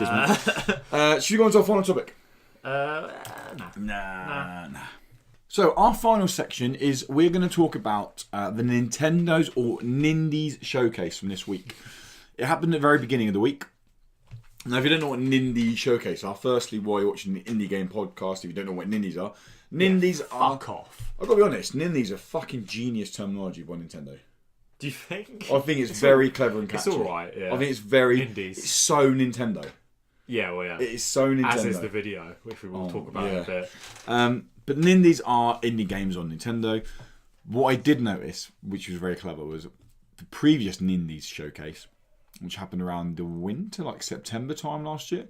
mate. Should we go on to our final topic? Nah. Nah. So our final section is we're going to talk about the Nintendo's or Nindies Showcase from this week. It happened at the very beginning of the week. Now, if you don't know what Nindies Showcase are, firstly, while you're watching the Indie Game Podcast, if you don't know what Nindies are, Nindies are... Fuck off. I've got to be honest, Nindies are fucking genius terminology by Nintendo. Do you think? I think it's very clever and catchy. It's alright, yeah. I think it's very... Indies. It's so Nintendo. Yeah, well, yeah. It is so Nintendo. As is the video, which we will talk about in a bit. But Nindies are indie games on Nintendo. What I did notice, which was very clever, was the previous Nindies Showcase, which happened around the winter, like September time last year.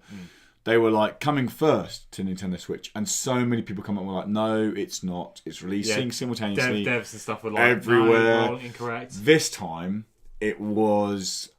They were like coming first to Nintendo Switch, and so many people come up and were like, "No, it's not. It's releasing simultaneously Devs and stuff were like, everywhere." No, incorrect. This time, it was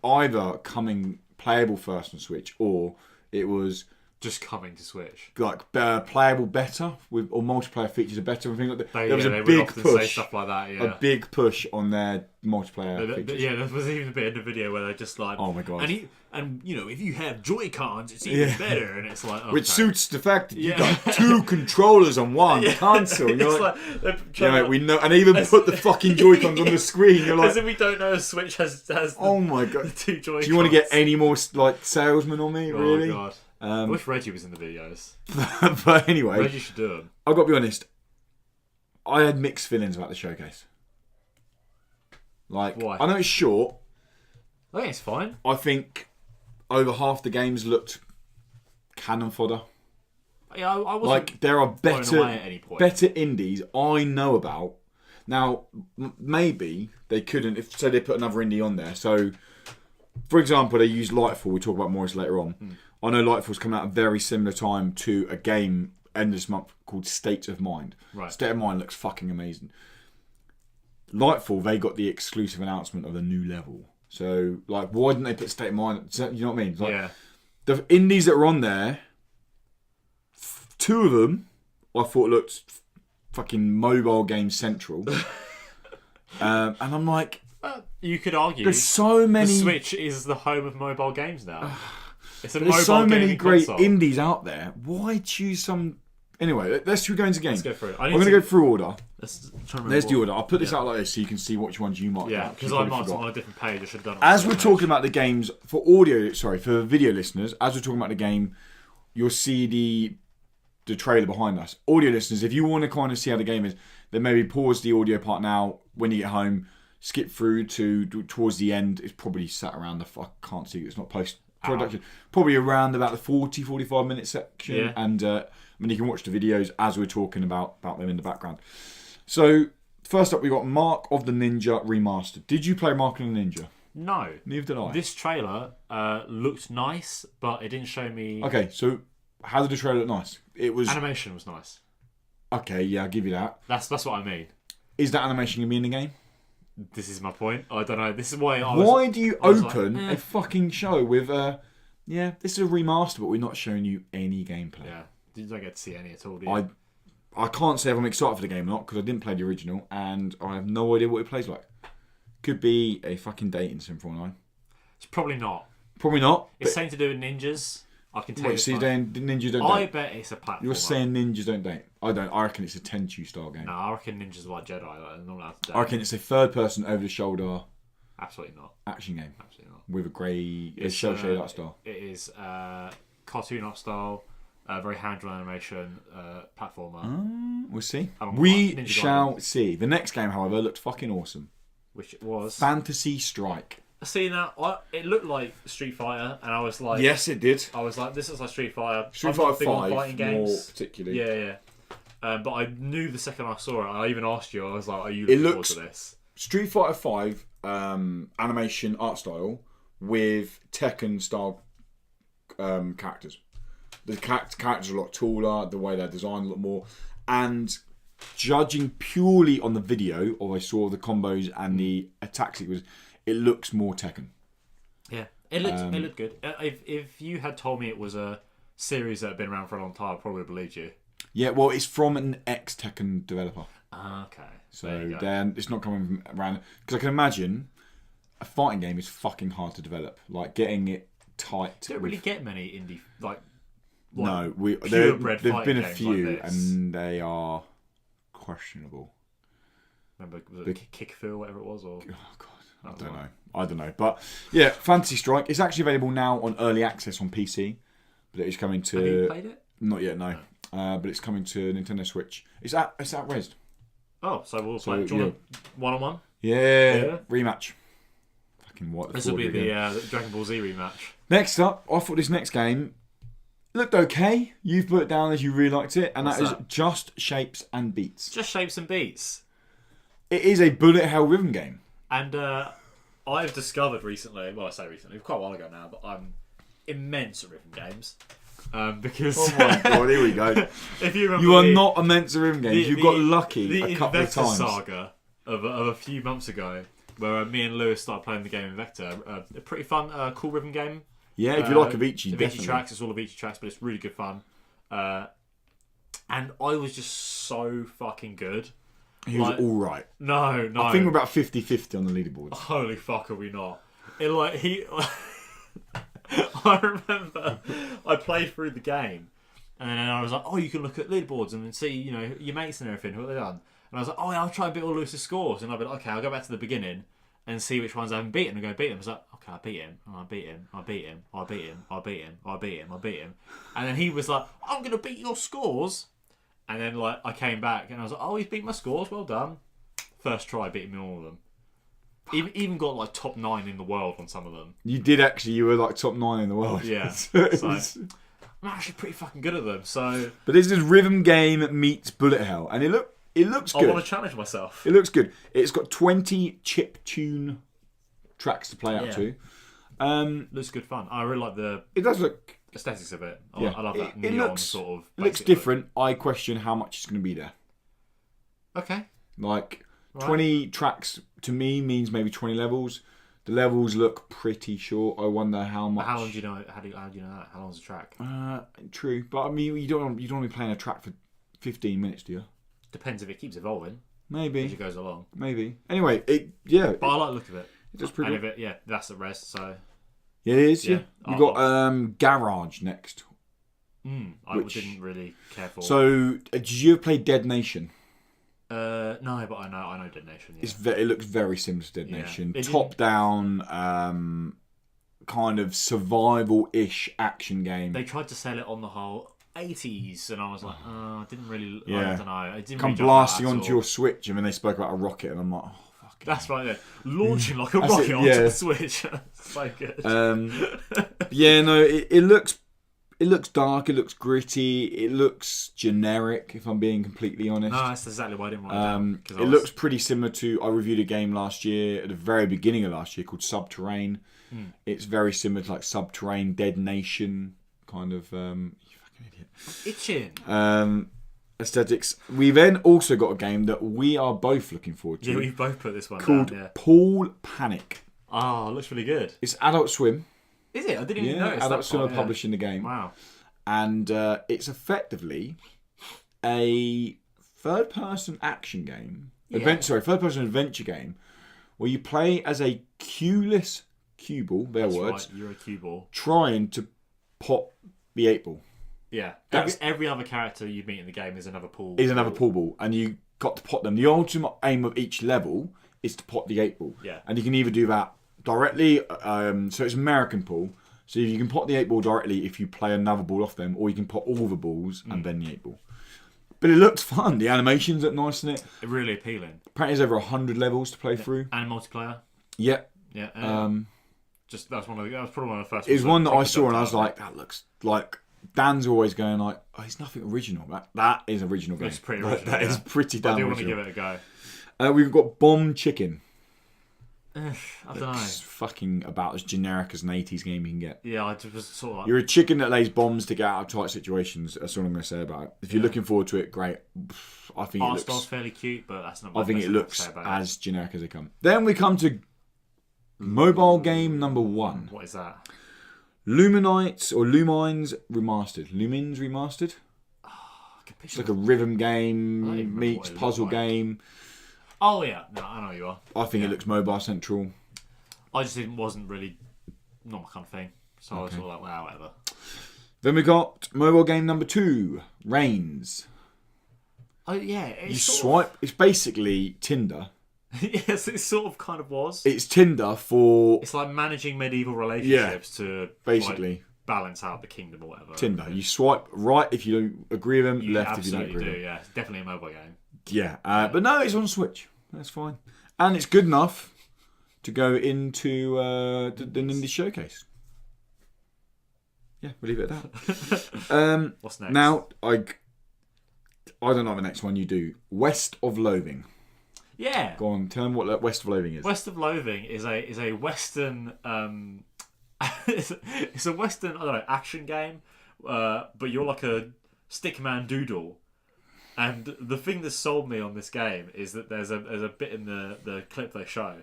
either coming playable first on Switch, or it was Just coming to Switch. like playable better with or multiplayer features are better and things like that. They, There was they a would big often say push, stuff like that, yeah. a big push on their multiplayer features. Yeah, there was even a bit in the video where they're just like, Oh my God. and you know, if you have Joy-Cons, it's even better, and it's like, okay. Which suits the fact that you've Yeah. got 2 controllers on one console. And you're It's like, they're yeah, trying mate, to- we know, and they even put the fucking Joy-Cons on the screen. You're as like, if we don't know a Switch has oh my God. the 2 Joy-Cons. Do you want to get any more like salesmen on me? Really? Oh God. I wish Reggie was in the videos. But anyway, Reggie should do them. I've got to be honest. I had mixed feelings about the showcase. Like, Why? I know it's short. I think it's fine. I think over half the games looked cannon fodder. Yeah, I wasn't Like, there are blown away at any point. better indies I know about. Now, maybe they couldn't, if say they put another indie on there. So, for example, they used Lightful. We talk about more later on. I know Lightful's coming out at a very similar time to a game end of this month called State of Mind. Right. State of Mind looks fucking amazing. Lightful, they got the exclusive announcement of a new level. So, like, why didn't they put State of Mind? You know what I mean? Like, Yeah. the indies that were on there, 2 of them I thought looked fucking mobile game central. And I'm like, You could argue there's so many. the Switch is the home of mobile games now. It's a mobile There's so many gaming great console. indies out there. Why choose some? Anyway, let's go into games. Let's go through it. I'm going to go through order. Let's try and remember There's the what- order. I'll put this out like this so you can see which ones you marked Yeah, out, because you I probably marked it forgot. on a different page. I should have done it. As we're talking about the games for audio, for video listeners, as we're talking about the game, you'll see the trailer behind us. Audio listeners, if you want to kind of see how the game is, then maybe pause the audio part now when you get home, skip through to towards the end. It's probably sat around I can't see, it's not post production. Probably around about the 40-45 minute section. Yeah. And I mean, you can watch the videos as we're talking about them in the background. So, first up, we got Mark of the Ninja Remastered. Did you play Mark of the Ninja? No. Neither did I. This trailer looked nice, but it didn't show me... Okay, so how did the trailer look nice? It was... Animation was nice. Okay, yeah, I'll give you that. That's what I mean. Is that animation going to be in the game? This is my point. I don't know. This is why I was... Why do you I was open like, a fucking show with yeah, this is a remaster, but we're not showing you any gameplay? Yeah. You don't get to see any at all, do you? I can't say if I'm excited for the game or not because I didn't play the original and I have no idea what it plays like. Could be a fucking dating sim for 9. It's probably not. Probably not. It's something to do with ninjas. I can tell you. So you're saying ninjas don't I date? bet it's a platform. You're saying ninjas don't date? I don't. I reckon it's a Tenchu style game. No, I reckon ninjas are like Jedi. Like, they're not allowed to date. I reckon it's a third-person, over-the-shoulder Absolutely not. action game. Absolutely not. With a grey, cel-shaded art style. It is cartoon art style, very hand-drawn animation, platformer. We'll see. Ninja We shall Gaiden. see. The next game, however, looked fucking awesome. Which it was. Fantasy Strike. See now, it looked like Street Fighter, and I was like, Yes, it did. I was like, this is like Street Fighter. Street I'm not Fighter big on 5, fighting games. more particularly. Yeah. But I knew the second I saw it, I even asked you. I was like, "Are you It looking looks- forward to this?" Street Fighter 5 animation art style with Tekken style characters. The characters are a lot taller, the way they're designed a lot more. And judging purely on the video, or I saw the combos and the attack sequence, it looks more Tekken. Yeah, it looked good. If you had told me it was a series that had been around for a long time, I probably would have believed you. Yeah, well, it's from an ex-Tekken developer. Okay. So then it's not coming from around... Because I can imagine a fighting game is fucking hard to develop. Like, getting it tight... You don't really get many indie... No, purebred there've fighting been a games few, like this. and they are questionable. Remember, was it Kickfu or whatever it was? Or... Oh, God. I don't know. But, yeah, Fantasy Strike. It's actually available now on early access on PC. But it is coming to... Have you played it? Not yet, no. But it's coming to Nintendo Switch. It's at Res. Oh, so we'll play one-on-one? Yeah. Rematch. Fucking what? This will be the Dragon Ball Z rematch. Next up, I thought this next game looked okay. You've put it down as you really liked it, and that is Just Shapes and Beats. Just Shapes and Beats. It is a bullet hell rhythm game. And I've discovered recently, well, I say recently, quite a while ago now, but I'm immense at rhythm games. Because oh my God, here we go. If you remember, you are not immense at rhythm games. You got lucky a couple of times. The saga of a few months ago, where me and Lewis started playing the game Invector, a pretty fun, cool rhythm game. Yeah, if you like Avicii, Avicii tracks, it's all Avicii tracks, but it's really good fun. And I was just so fucking good. He was all right. No. I think we're about 50-50 on the leaderboard. Holy fuck, are we not? I remember I played through the game, and then I was like, "Oh, you can look at leaderboards and see, your mates and everything. What have they done?" And I was like, "Oh, yeah, I'll try and beat all Lewis's scores." And I'll be like, "Okay, I'll go back to the beginning and see which ones I haven't beaten and go beat them." I was like, "Okay, I beat him. And I beat him. I beat him. I beat him. I beat him. I beat him. I beat him." And then he was like, "I'm gonna beat your scores." And then I came back and I was like, "Oh, he's beat my scores. Well done." First try, beat him in all of them. Even got top 9 in the world on some of them. You did actually. You were top 9 in the world. Yeah. So, I'm actually pretty fucking good at them. So, but this is rhythm game meets bullet hell, and it looks good. I want to challenge myself. It looks good. It's got 20 chip tune tracks to play up to. Looks good fun. I really like the. It does look aesthetics of it. I love that it neon looks, sort of. It looks different. I question how much it's going to be there. Okay. 20 tracks to me means maybe 20 levels. The levels look pretty short. I wonder how much. But how long do you know? How do you know that? How long's the track? True, but I mean, you don't want to be playing a track for 15 minutes, do you? Depends if it keeps evolving. Maybe as it goes along. Maybe. Anyway, but I like the look of it. It's pretty. And that's the rest. So. Yeah, it is. Yeah. You got Garage next. I didn't really care for. So, did you ever play Dead Nation? No, but I know Dead Nation. Yeah. It looks very similar to Dead Nation. It Top down, kind of survival-ish action game. They tried to sell it on the whole 80s, and I was like, I didn't really. I don't know. It didn't come really blasting onto your Switch, and then they spoke about a rocket, and I'm like, oh fuck. That's right. Yeah. Launching like a rocket onto the Switch. So good. It looks dark, it looks gritty, it looks generic, if I'm being completely honest. No, that's exactly why I didn't write it down. It looks pretty similar to, I reviewed a game last year, at the very beginning of last year, called Subterrane. It's very similar to Subterrane, Dead Nation, kind of, you fucking idiot. Itching. Aesthetics. We then also got a game that we are both looking forward to. Yeah, we've both put this one called down, Pool Panic. Oh, it looks really good. It's Adult Swim. Is it? I didn't even notice. Adult Swim are publishing the game. Wow. And it's effectively a third-person action game. Yeah. Third-person adventure game where you play as a cueless cue ball. That's words. Right, you're a cue ball. Trying to pop the 8 ball. Yeah. Every other character you meet in the game is another pool. Is another pool ball, and you got to pot them. The ultimate aim of each level is to pot the 8 ball. Yeah. And you can either do that directly, so it's American pool. So you can pot the 8 ball directly if you play another ball off them, or you can pot all the balls and then the 8 ball. But it looks fun. The animations look nice in it. Really appealing. Apparently, there's over 100 levels to play through. And multiplayer. Yep. Yeah. That was probably one of the first. It was one that I saw and I was like, that looks like. Dan's always going like, oh, it's nothing original. That is original game. It's pretty original. That is pretty damn original. I do want to give it a go. We've got Bomb Chicken. I don't know. It's fucking about as generic as an 80s game you can get. Yeah, I just was sort of like... You're a chicken that lays bombs to get out of tight situations. That's all I'm going to say about it. If you're looking forward to it, great. I think it looks... style's fairly cute, but that's not... I think it looks as generic as they come. Then we come to mobile game number 1. What is that? Lumines Remastered. It's like a rhythm game meets puzzle game. Oh yeah, no, I know you are. I think it looks mobile central. I just wasn't really not my kind of thing, so I was all like, wow, whatever. Then we got mobile game number 2, Reigns. Oh yeah, you swipe. It's basically Tinder. Yes, it sort of kind of was. It's Tinder for... It's like managing medieval relationships to basically balance out the kingdom or whatever. Tinder. You swipe right if you don't agree with them, left if you don't agree with them. Yeah, it's definitely a mobile game. Yeah, but no, it's on Switch. That's fine. And it's good enough to go into the Nindies Showcase. Yeah, we'll leave it at that. What's next? Now, I don't know the next one you do. West of Loathing. Yeah. Go on, tell them what West of Loathing is. West of Loathing is a Western it's a Western, I don't know, action game, but you're like a stickman doodle. And the thing that sold me on this game is that there's a bit in the clip they show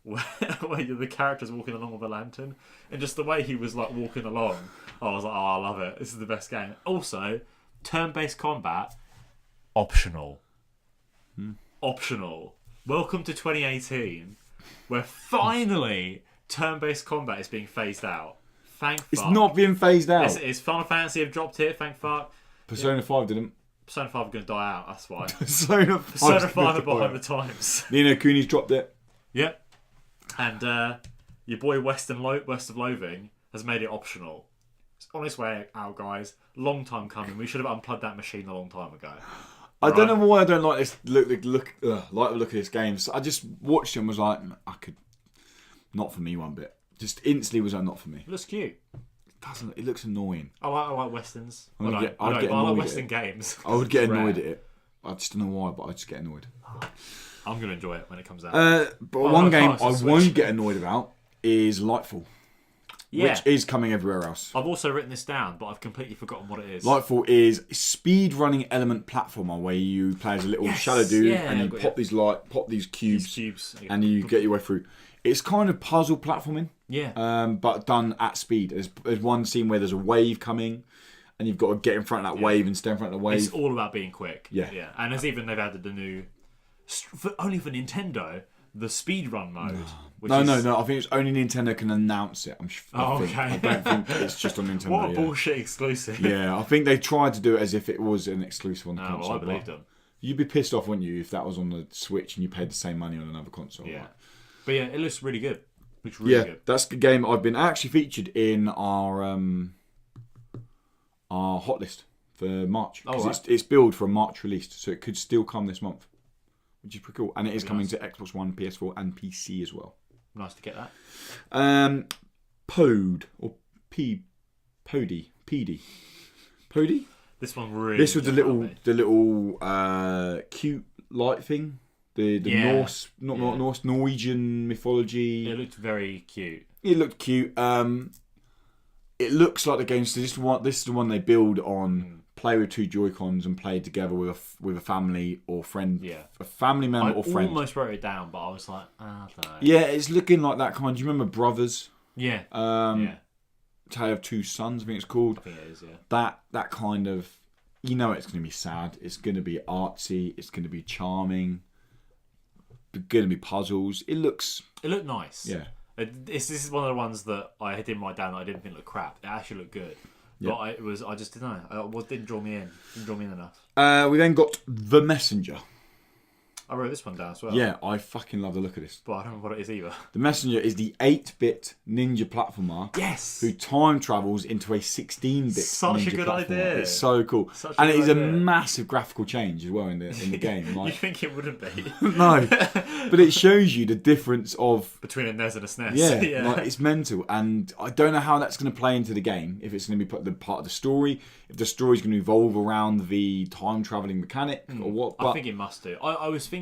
where the character's walking along with a lantern, and just the way he was like walking along, I was like, oh, I love it. This is the best game. Also, turn-based combat, optional. Optional. Welcome to 2018, where finally turn-based combat is being phased out. Thank fuck. It's not being phased out. It's Final Fantasy have dropped it, thank fuck. Persona 5 didn't. Persona 5 are going to die out, that's why. Persona 5 are behind the times. Ni no Kuni's dropped it. Yep. And your boy West of Loathing has made it optional. It's on its way out, guys. Long time coming. We should have unplugged that machine a long time ago. I don't know why I don't like this like the look of this game. So I just watched it and was like, I could... Not for me one bit. Just instantly was like, not for me. It looks cute. It looks annoying. I like westerns. I'd get I annoyed like at western it. games. I would get annoyed at it. I just don't know why, but I just get annoyed. I'm going to enjoy it when it comes out. But one game I won't get annoyed about is Lightful. Yeah. Which is coming everywhere else. I've also written this down, but I've completely forgotten what it is. Lightful is speed running element platformer where you play as a little shadow dude and you pop these cubes and you get your way through. It's kind of puzzle platforming. Yeah. But done at speed. There's one scene where there's a wave coming and you've got to get in front of that wave and stay in front of the wave. It's all about being quick. Yeah. Yeah. And they've added the new, only for Nintendo, the speedrun mode. No. I think it's only Nintendo can announce it. I don't think it's just on Nintendo. What a bullshit exclusive. Yeah, I think they tried to do it as if it was an exclusive on the console. Well, I believe them. You'd be pissed off, wouldn't you, if that was on the Switch and you paid the same money on another console? Yeah. Right? But yeah, it looks really good. Looks really good. That's the game I've been actually featured in our hot list for March. Because it's billed for a March release, so it could still come this month, which is pretty cool. And it is coming to Xbox One, PS4 and PC as well. Nice to get that. Pod or Pody. This one really. This was the little cute light thing. The Norwegian mythology. It looked very cute. It looked cute. It looks like the game. So this is the one they build on. Play with 2 Joy-Cons and play together with a family or friend. Yeah. A family member or friend. I almost wrote it down, but I was like, I don't know. Yeah, it's looking like that kind. Do you remember Brothers? Yeah. Tale of Two Sons, I think it's called. I think it is, yeah. That kind of you know it's going to be sad. It's going to be artsy. It's going to be charming. It's going to be puzzles. It looked nice. Yeah. This is one of the ones that I didn't write down that I didn't think looked crap. It actually looked good. Yeah. But I just didn't know. It didn't draw me in. Didn't draw me in enough. We then got The Messenger. I wrote this one down as well. Yeah, I fucking love the look of this. But I don't know what it is either. The Messenger is the 8-bit ninja platformer. Yes! Who time travels into a 16-bit Such ninja a good platformer. idea. It's so cool. And it is a massive graphical change as well in the game. Like, you think it wouldn't be? No. But it shows you the difference of... between a NES and a SNES. Yeah, like, it's mental. And I don't know how that's going to play into the game. If it's going to be part of the story. If the story's going to evolve around the time-travelling mechanic or what. But I think it must do. I was thinking...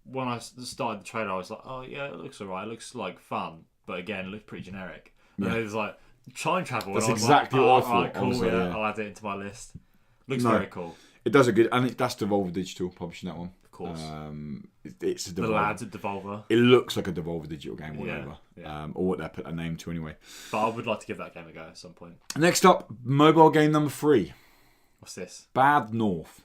when I started the trailer, I was like, oh yeah, it looks alright. It looks like fun. But again, it looks pretty generic. And it was like, time travel. That's and I was exactly like, what I thought. Right, cool, Honestly, yeah, I'll add it into my list. Looks very cool. It does a good... And that's Devolver Digital publishing that one. Of course. It's a Devolver. The lads at Devolver. It looks like a Devolver Digital game, whatever. Yeah. Or what they put a name to anyway. But I would like to give that game a go at some point. Next up, mobile game number 3. What's this? Bad North.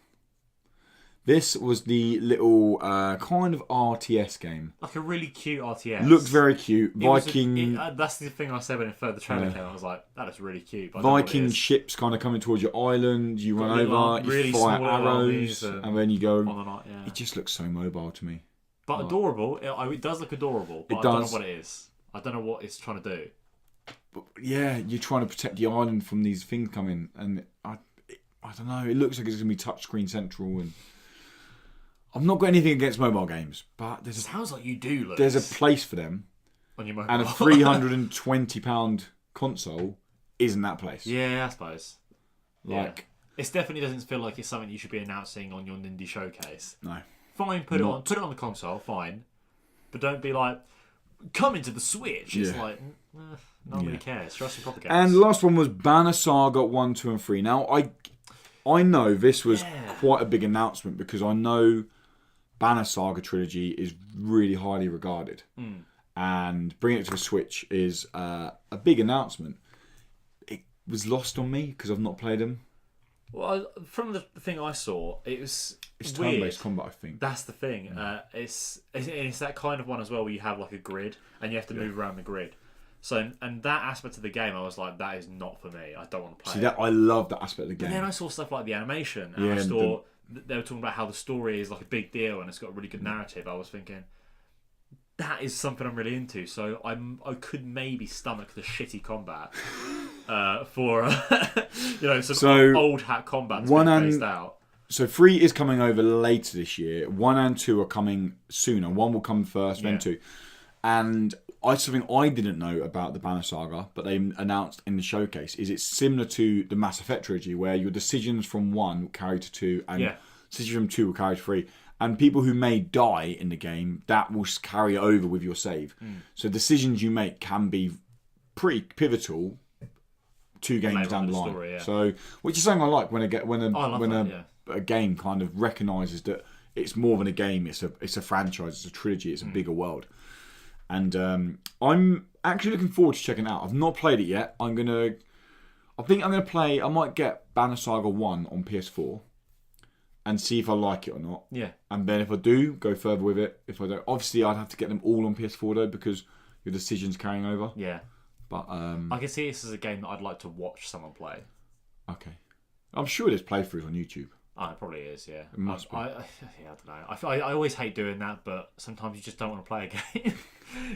This was the little kind of RTS game. Like a really cute RTS. Looked very cute. Viking... that's the thing I said when the trailer came. I was like, that looks really cute. But Viking ships kind of coming towards your island. You run over, really you fire arrows, and and then you go... on the night, yeah. It just looks so mobile to me. But adorable. It does look adorable. But I don't know what it is. I don't know what it's trying to do. But yeah, you're trying to protect the island from these things coming. And I don't know. It looks like it's going to be touchscreen central and... I've not got anything against mobile games, but sounds like you do. Lewis. There's a place for them on your mobile. And a £320 console isn't that place. Yeah, I suppose. It definitely doesn't feel like it's something you should be announcing on your Nindies Showcase. No. Fine, put it on the console, fine. But don't be like, come into the Switch. It's like, nobody cares. Trust your proper games. And the last one was Banner Saga 1, 2 and 3. Now, I know this was quite a big announcement because I know Banner Saga trilogy is really highly regarded. And bringing it to the Switch is a big announcement. It was lost on me because I've not played them. Well, from the thing I saw, it's turn-based combat, I think. That's the thing. It's that kind of one as well where you have like a grid and you have to move around the grid. So, and that aspect of the game, I was like, that is not for me. I don't want to play it. I love that aspect of the game. And then I saw stuff like the animation, and I saw they were talking about how the story is like a big deal and it's got a really good narrative. I was thinking, that is something I'm really into. So I could maybe stomach the shitty combat for some old hat combat that's been phased out. So 3 is coming over later this year. 1 and 2 are coming sooner. 1 will come first, then 2. And something I didn't know about the Banner Saga, but they announced in the showcase, is it's similar to the Mass Effect trilogy, where your decisions from 1 will carry to 2, and decisions from 2 will carry to 3. And people who may die in the game, that will carry over with your save. So decisions you make can be pretty pivotal 2 games down the line. Story, So, which is something I like when a game kind of recognises that it's more than a game. It's a franchise. It's a trilogy. It's a bigger world. And I'm actually looking forward to checking it out. I've not played it yet. I think I'm gonna play. I might get Banner Saga 1 on PS4 and see if I like it or not. Yeah. And then if I do, go further with it. If I don't, obviously I'd have to get them all on PS4 though because your decision's carrying over. Yeah. But I can see this as a game that I'd like to watch someone play. Okay. I'm sure there's playthroughs on YouTube. Oh, it probably is, yeah. It must be. I don't know. I always hate doing that, but sometimes you just don't want to play a game.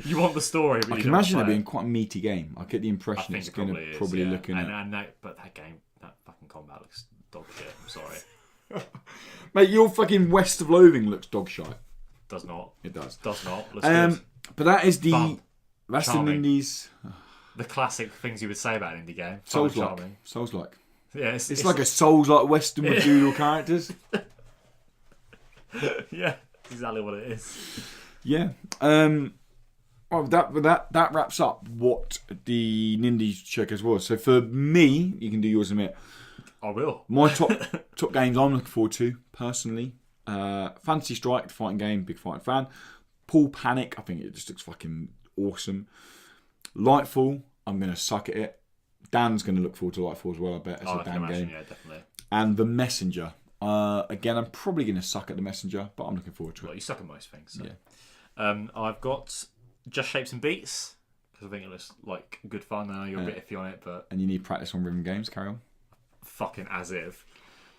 You want the story, but I can imagine it being quite a meaty game. I get the impression it's going to probably looking at... But that game, that fucking combat looks dog shit. I'm sorry. Mate, your fucking West of Loathing looks dog shite. Does not. It does. Does not. Looks good. But that is the... Fun. That's the Nindies... The classic things you would say about an indie game. Souls-like. Yeah, it's like a Souls-like Western with doodle characters. Yeah, exactly what it is. Yeah. That wraps up what the Nindies Showcase was. So for me, you can do yours in a minute. I will. My top games I'm looking forward to, personally. Fantasy Strike, the fighting game, big fighting fan. Pool Panic, I think it just looks fucking awesome. Lightful, I'm going to suck at it. Dan's going to look forward to Lightful as well, I bet. It's a damn game. Yeah, definitely. and The Messenger. Again, I'm probably going to suck at The Messenger, but I'm looking forward to it. Well, you suck at most things. So. Yeah. I've got Just Shapes and Beats, because I think it looks like good fun. I know you're a bit iffy on it, but... And you need practice on rhythm games, carry on. Fucking as if.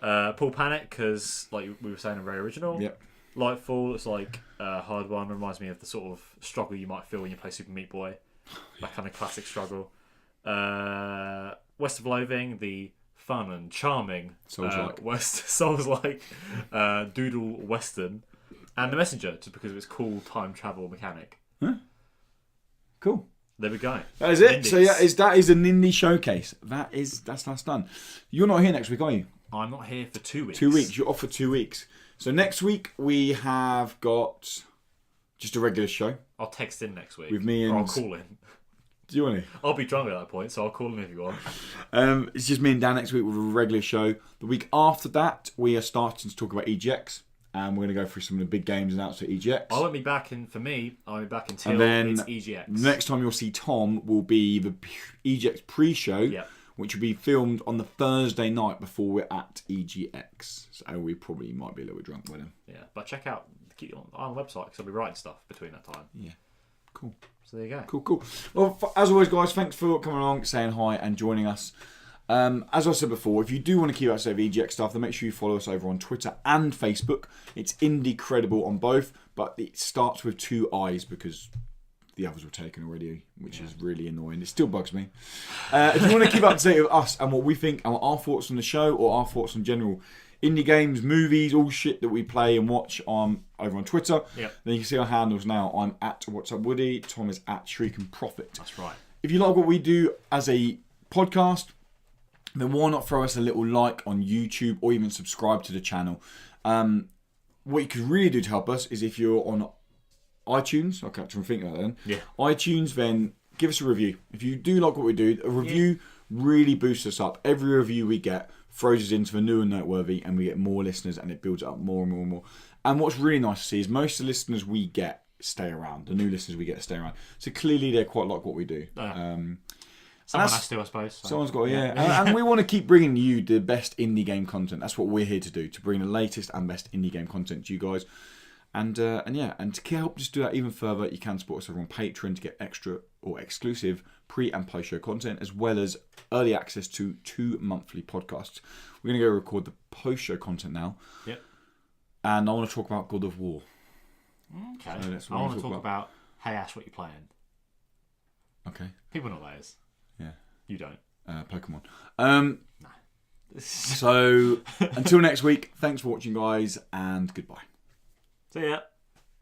Paul Panic, because, like we were saying, are very original. Yep. Lightful, it's like a hard one. Reminds me of the sort of struggle you might feel when you play Super Meat Boy. That kind of classic struggle. West of Loathing, the fun and charming Souls-like doodle western, and The Messenger, just because of its cool time travel mechanic. Huh? Cool. There we go. That is it. Nindies. So that is a Nindies Showcase. That's done. You're not here next week, are you? I'm not here for 2 weeks. 2 weeks. You're off for 2 weeks. So next week we have got just a regular show. I'll text in next week. With me and... Or I'll call in. Do you want to? I'll be drunk at that point, so I'll call in if you want. It's just me and Dan next week with a regular show. The week after that, we are starting to talk about EGX. And we're going to go through some of the big games announced at EGX. I won't be back until and then it's EGX. The next time you'll see Tom will be the EGX pre-show, which will be filmed on the Thursday night before we're at EGX. So we probably might be a little bit drunk by then. Yeah, but keep on the website because I'll be writing stuff between that time. Yeah, cool. So there you go. Cool. Well, as always, guys, thanks for coming along, saying hi, and joining us. As I said before, if you do want to keep up to date with EGX stuff, then make sure you follow us over on Twitter and Facebook. It's Indie Credible on both, but it starts with 2 I's because the others were taken already, which is really annoying. It still bugs me. If you want to keep up to date with us and what we think and what our thoughts on the show or our thoughts on general indie games, movies, all shit that we play and watch over on Twitter, then you can see our handles now. I'm at What's Up Woody. Tom is at Shriek and Profit. That's right. If you like what we do as a podcast, then why not throw us a little like on YouTube or even subscribe to the channel. What you could really do to help us is if you're on iTunes, I can't think about that then. Yeah. iTunes, then give us a review. If you do like what we do, a review really boosts us up. Every review we get throws us into the new and noteworthy, and we get more listeners, and it builds it up more and more and more. And what's really nice to see is most of the listeners we get stay around. The new listeners we get stay around. So clearly they quite like what we do. Someone has to, I suppose. So. Someone's got, and we want to keep bringing you the best indie game content. That's what we're here to do, to bring the latest and best indie game content to you guys. And to help us do that even further, you can support us over on Patreon to get extra or exclusive pre- and post-show content, as well as early access to 2 monthly podcasts. We're going to go record the post-show content now. Yep. And I want to talk about God of War. Okay. So I want to talk about, hey Ash, what you playing? Okay. People know what that is. Yeah. You don't. Pokemon. Nah. So, until next week, thanks for watching, guys, and goodbye. See ya.